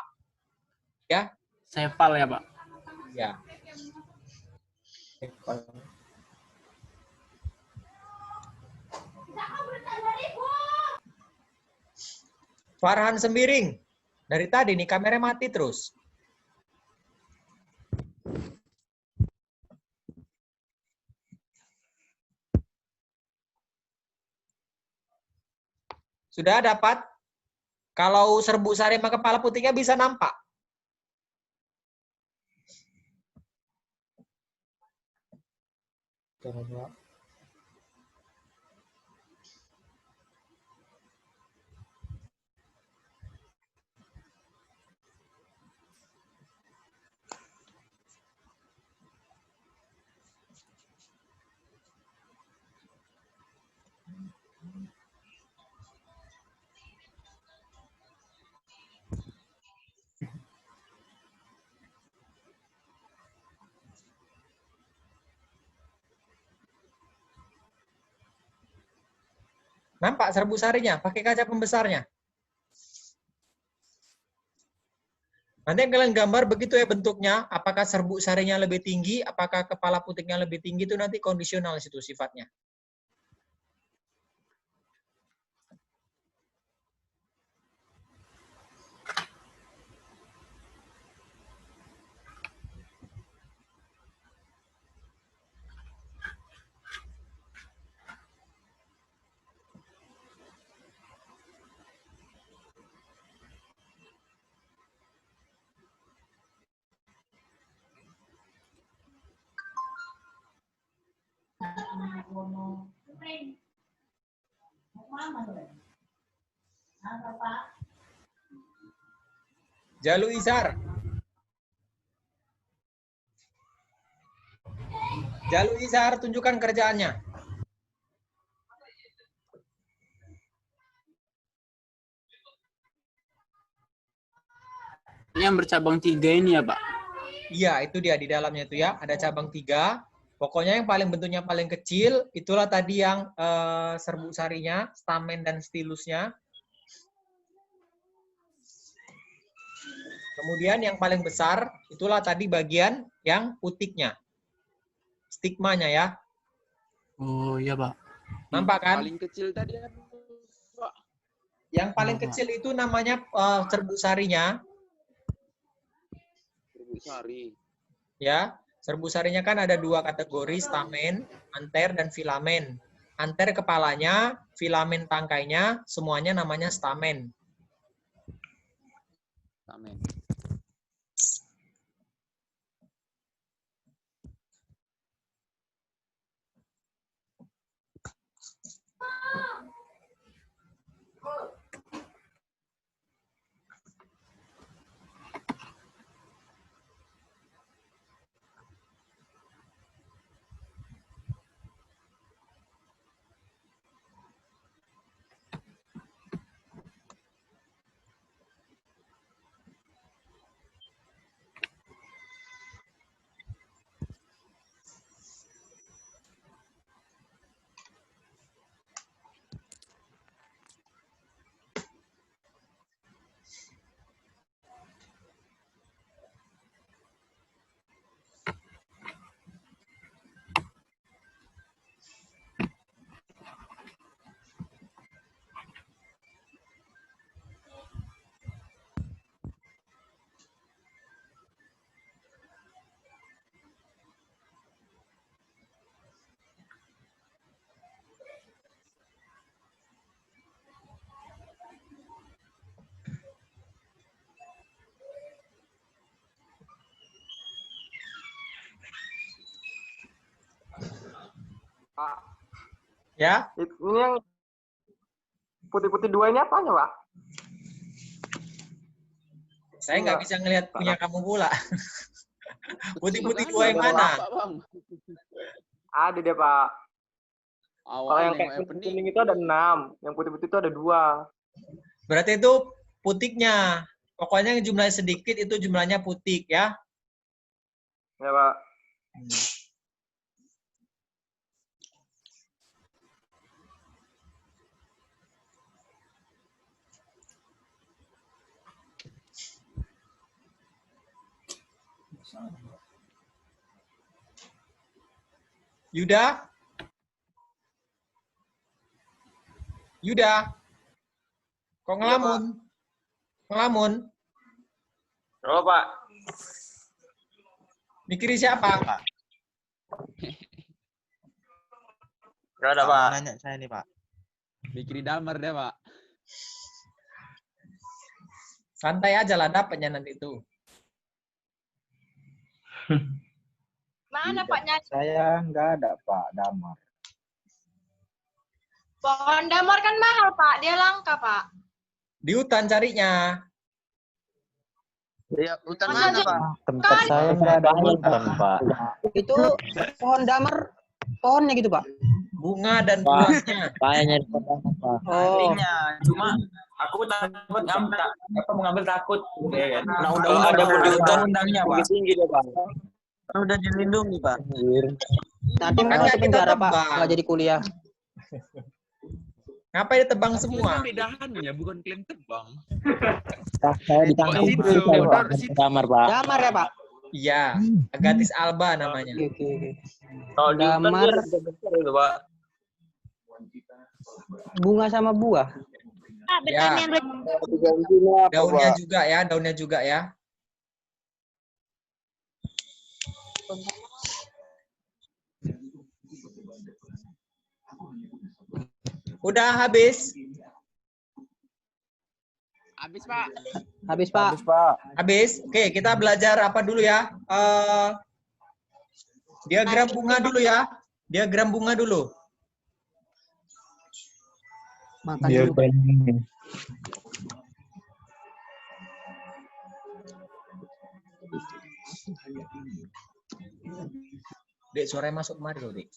Ya. Sepal ya, Pak. Ya. Farhan Sembiring. Dari tadi nih kamera mati terus. Sudah dapat? Kalau serbuk sari sama kepala putihnya bisa nampak. Nampak serbuk sarinya? Pakai kaca pembesarnya. Nanti kalian gambar begitu ya bentuknya. Apakah serbuk sarinya lebih tinggi, apakah kepala putihnya lebih tinggi, itu nanti kondisional situ sifatnya. Jalu Izar. Jalu Izar, tunjukkan kerjaannya. Yang bercabang 3 ini ya, Pak? Iya, itu dia di dalamnya itu ya. Ada cabang 3. Pokoknya yang paling bentuknya paling kecil, itulah tadi yang serbuk sarinya, stamen dan stilusnya. Kemudian yang paling besar, itulah tadi bagian yang putiknya. Stigmanya ya. Oh iya, Pak. Nampak kan? Paling kecil tadi kan, Pak. Yang paling kecil itu namanya serbuk sarinya. Serbuk sari. Ya, serbuk sarinya kan ada 2 kategori, stamen, anter, dan filamen. Anter kepalanya, filamen tangkainya, semuanya namanya stamen. Stamen. Pak, Ya, ini yang putih-putih 2 ini apanya, Pak? saya nggak bisa ngelihat punya kamu pula. Putih-putih 2 yang Ada mana? Pak, Bang. Ada deh, Pak. Kalau Awal yang nengok kayak yang pening. kuning itu ada 6, yang putih-putih itu ada 2. Berarti itu putiknya. Pokoknya yang jumlahnya sedikit itu jumlahnya putik ya. Ya, Pak. Yuda? Yuda? Kok ngelamun? Ngelamun? Halo, Pak. Mikirin siapa? Gak ada, Pak. Nanya saya nih, Pak. Mikirin damar deh, Pak. Santai aja lah dapatnya nanti itu. Mana Pak Nyari? Saya nggak ada, Pak, damar. Pohon damar kan mahal Pak, dia langka Pak. Di hutan carinya. Iya, hutan Masa mana, dia- Pak? Tempat saya nggak ada hutan, Pak. Itu pohon damar, pohonnya gitu, Pak. Bunga dan buahnya. Kayaknya di pertama, Pak. Oh, Cuma aku takut mengambil takut. Ya, kan? Nah, Kalau ada undang-undangnya, Pak. tinggi deh, Pak. Kan udah dilindungi, Pak. nanti mau Makanya masuk kita penjara, Pak, tebang. nggak jadi kuliah. Ngapain ditebang semua? Kan bedahannya, bukan klaim tebang. Saya ditangkap Situ, itu, benar, Pak. situ. Damar, Pak. Damar ya, Pak? Iya, Agatis alba namanya. Oke, oke, oke. Kalau di hutan Damar. dia besar itu, Pak. Bunga sama buah. Ah, Ya. yang Daunnya juga ya, daunnya juga ya. Udah habis? Habis, Pak. Habis, Pak. Habis? Oke, kita belajar apa dulu ya? Diagram bunga dulu ya. Diagram bunga dulu. Makan dulu. Dek, suaranya masuk kemari loh, Dek.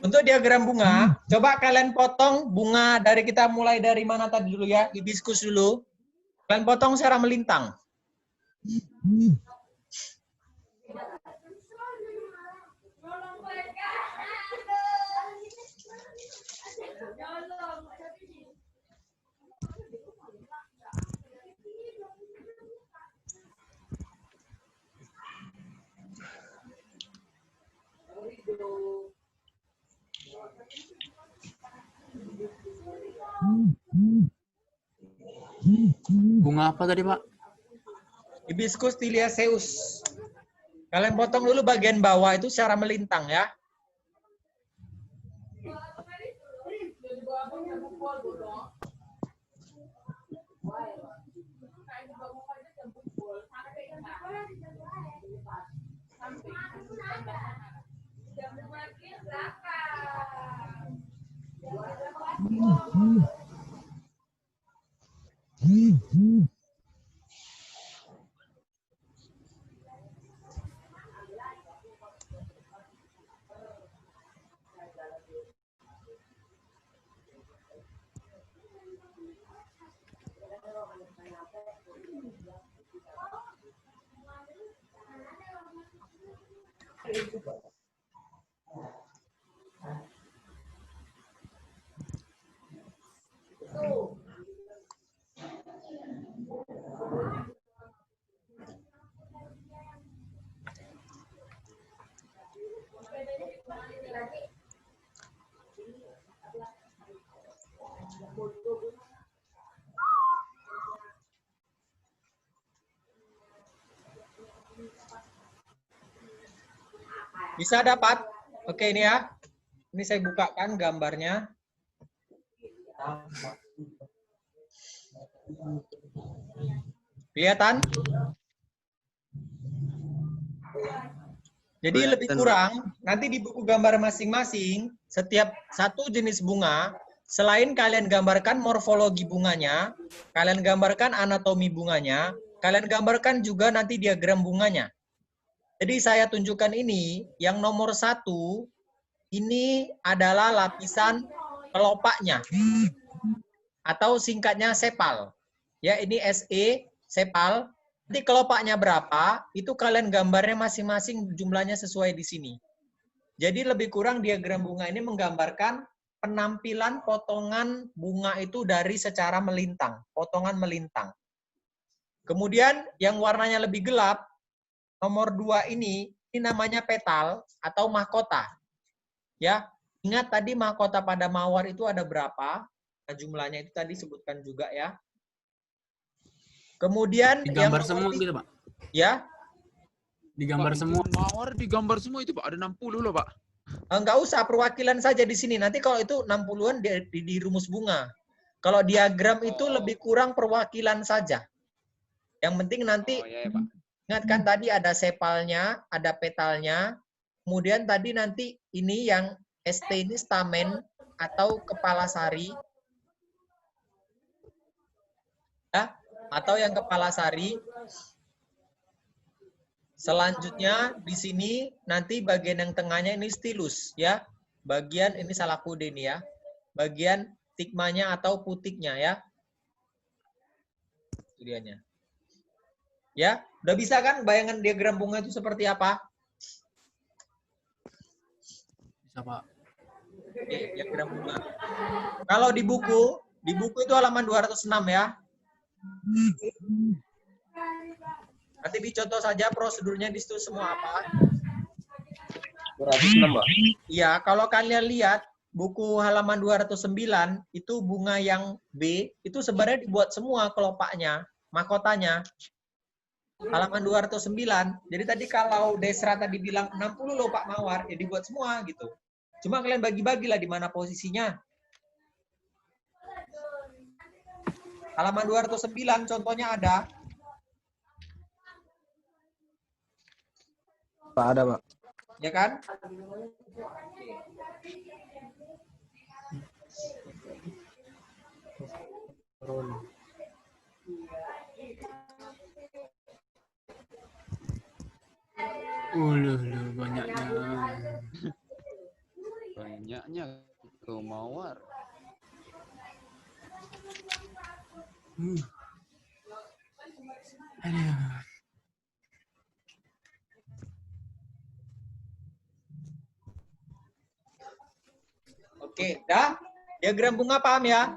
Untuk diagram bunga, coba kalian potong bunga dari kita mulai dari mana tadi dulu ya, hibiscus dulu. Kalian potong secara melintang. Bunga apa tadi, Pak? Hibiscus tiliaceus. Kalian potong dulu bagian bawah itu secara melintang ya. Bisa dapat? Oke, ini ya. Ini saya bukakan gambarnya. Kelihatan? Jadi lebih kurang, nanti di buku gambar masing-masing, setiap satu jenis bunga, selain kalian gambarkan morfologi bunganya, kalian gambarkan anatomi bunganya, kalian gambarkan juga nanti diagram bunganya. Jadi saya tunjukkan ini, yang nomor 1, ini adalah lapisan kelopaknya, atau singkatnya sepal. Ya, ini SE, sepal. Nanti kelopaknya berapa, itu kalian gambarnya masing-masing jumlahnya sesuai di sini. Jadi lebih kurang diagram bunga ini menggambarkan penampilan potongan bunga itu dari secara melintang, potongan melintang. Kemudian yang warnanya lebih gelap, nomor 2 ini namanya petal atau mahkota. Ya, ingat tadi mahkota pada mawar itu ada berapa? Nah, jumlahnya itu tadi sebutkan juga ya. Kemudian Digambar yang semua gitu, Pak. Ya. Digambar semua. Mawar digambar semua itu, Pak. Ada 60 loh, Pak. Enggak usah, perwakilan saja di sini. Nanti kalau itu 60-an di rumus bunga. Kalau diagram itu lebih kurang perwakilan saja. Yang penting nanti Pak. ingatkan tadi ada sepalnya, ada petalnya. Kemudian tadi nanti ini yang ST ini stamen atau kepala sari. Ya, atau yang kepala sari. Selanjutnya di sini nanti bagian yang tengahnya ini stilus ya. Bagian ini salah kode ini ya. Bagian stigmanya atau putiknya ya. Itu dianya. Ya, udah bisa kan bayangan diagram bunga itu seperti apa? Bisa, Pak. Oke, diagram bunga. Kalau di buku itu halaman 206 ya. Nanti dicontoh saja prosedurnya di situ semua apa. 206, Mbak. Iya, kalau kalian lihat buku halaman 209 itu bunga yang B itu sebenarnya dibuat semua kelopaknya, mahkotanya. Halaman 209. Jadi tadi kalau Desra tadi bilang 60 loh Pak Mawar, ya dibuat semua gitu. Cuma kalian bagi-bagilah di mana posisinya. Halaman 209 contohnya ada. Pak, ada, Pak. Ya kan? Banyaknya. Banyaknya ke Mawar. Aduh. Oke, dah. Diagram bunga paham ya?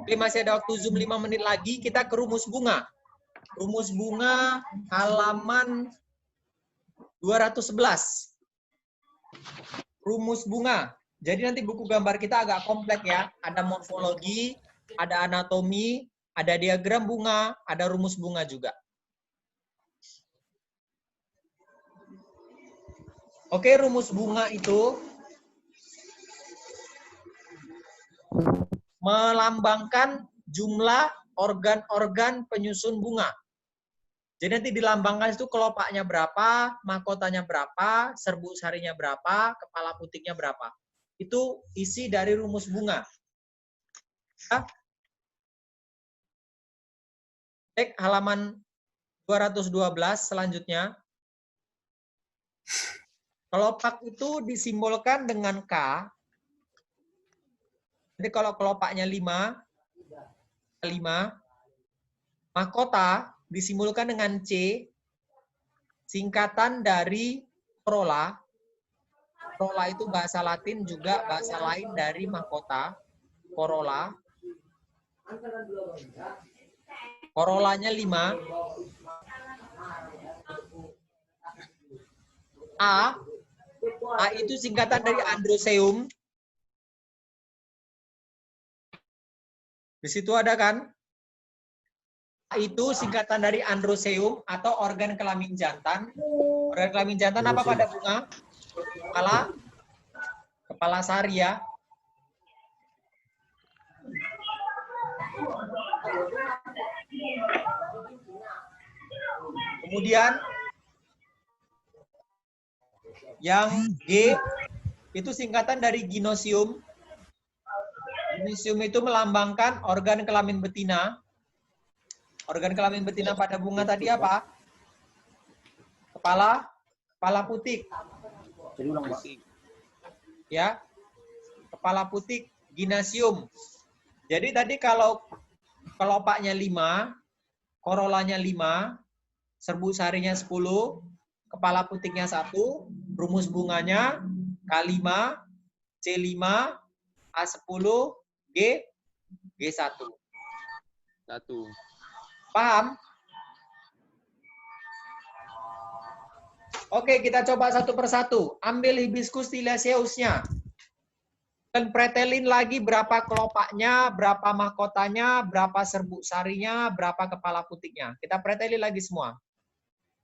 Oke, masih ada waktu Zoom 5 menit lagi. Kita ke rumus bunga. Rumus bunga halaman 211. Rumus bunga. Jadi nanti buku gambar kita agak kompleks ya. Ada morfologi, ada anatomi, ada diagram bunga, ada rumus bunga juga. Oke, rumus bunga itu melambangkan jumlah organ-organ penyusun bunga. Jadi nanti dilambangkan itu kelopaknya berapa, mahkotanya berapa, serbuk sarinya berapa, kepala putiknya berapa. Itu isi dari rumus bunga. Cek halaman 212 selanjutnya. Kelopak itu disimbolkan dengan K. Jadi kalau kelopaknya 5, mahkota disimbolkan dengan C, singkatan dari corolla. Corolla itu bahasa Latin juga bahasa lain dari mahkota. Corolla. Corollanya 5. A itu singkatan dari androseum. Di situ ada kan? A itu singkatan dari androseum atau organ kelamin jantan. Organ kelamin jantan apa pada bunga? Kepala sari ya. Kemudian yang G itu singkatan dari gynosium. Gynosium itu melambangkan organ kelamin betina. Organ kelamin betina pada bunga tadi apa? Kepala putik. Ya. Kepala putik, gynosium. Jadi tadi kalau kelopaknya 5, corollanya 5, serbuk sarinya 10, kepala putiknya 1, rumus bunganya K5, C5, A10, G1. 1. Paham? Oke, kita coba satu persatu. Ambil hibiscus tiliaceusnya. Dan pretelin lagi berapa kelopaknya, berapa mahkotanya, berapa serbuk sarinya, berapa kepala putiknya. Kita pretelin lagi semua.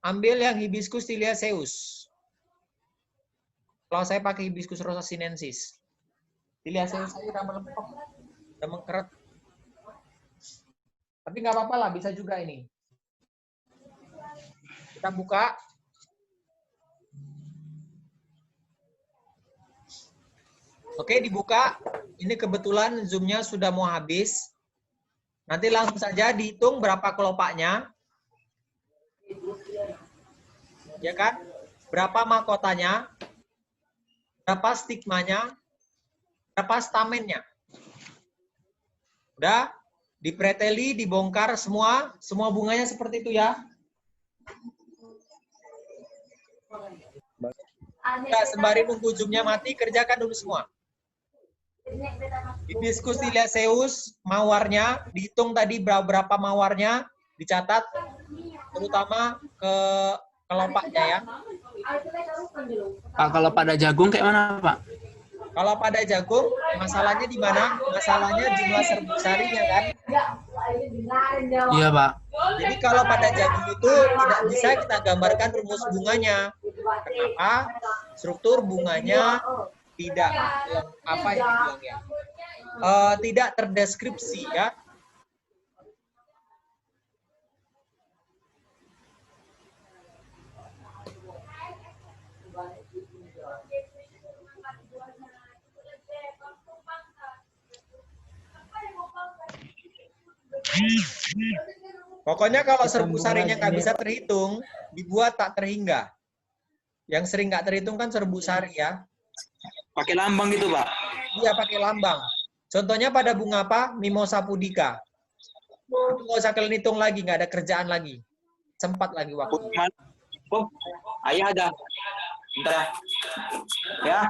Ambil yang hibiscus tiliaceus. Kalau saya pakai hibiscus rosa sinensis. Tiliaceus saya udah melempem, udah mengkeret. Tapi nggak apa-apa lah, bisa juga ini. Kita buka. Oke, dibuka. Ini kebetulan Zoom-nya sudah mau habis. Nanti langsung saja dihitung berapa kelopaknya. Ya kan? Berapa mahkotanya? Berapa stigmanya? Berapa stamennya? Udah? Dipreteli, dibongkar semua. Semua bunganya seperti itu ya. Udah, sembari nunggu Zoom-nya mati, kerjakan dulu semua. Hibiscus tiliaceus, mawarnya, dihitung tadi berapa mawarnya, dicatat, terutama ke kelopaknya ya. Pak, kalau pada jagung kayak mana, Pak? Kalau pada jagung, masalahnya di mana? Masalahnya jumlah serbuk sarinya kan? Iya, Pak. Jadi kalau pada jagung itu tidak bisa kita gambarkan rumus bunganya. Kenapa? Struktur bunganya tidak apa yang dibilang ya? Tidak terdeskripsi ya. Pokoknya kalau serbu sarinya nggak bisa terhitung, dibuat tak terhingga. Yang sering nggak terhitung kan serbu sari ya. Pakai lambang gitu, Pak. Iya, pakai lambang. Contohnya pada bunga apa? Mimosa pudica. Itu nggak usah kalian hitung lagi, nggak ada kerjaan lagi. Sempat lagi waktu. Oh, ayah ada. Bentar ya. Ya.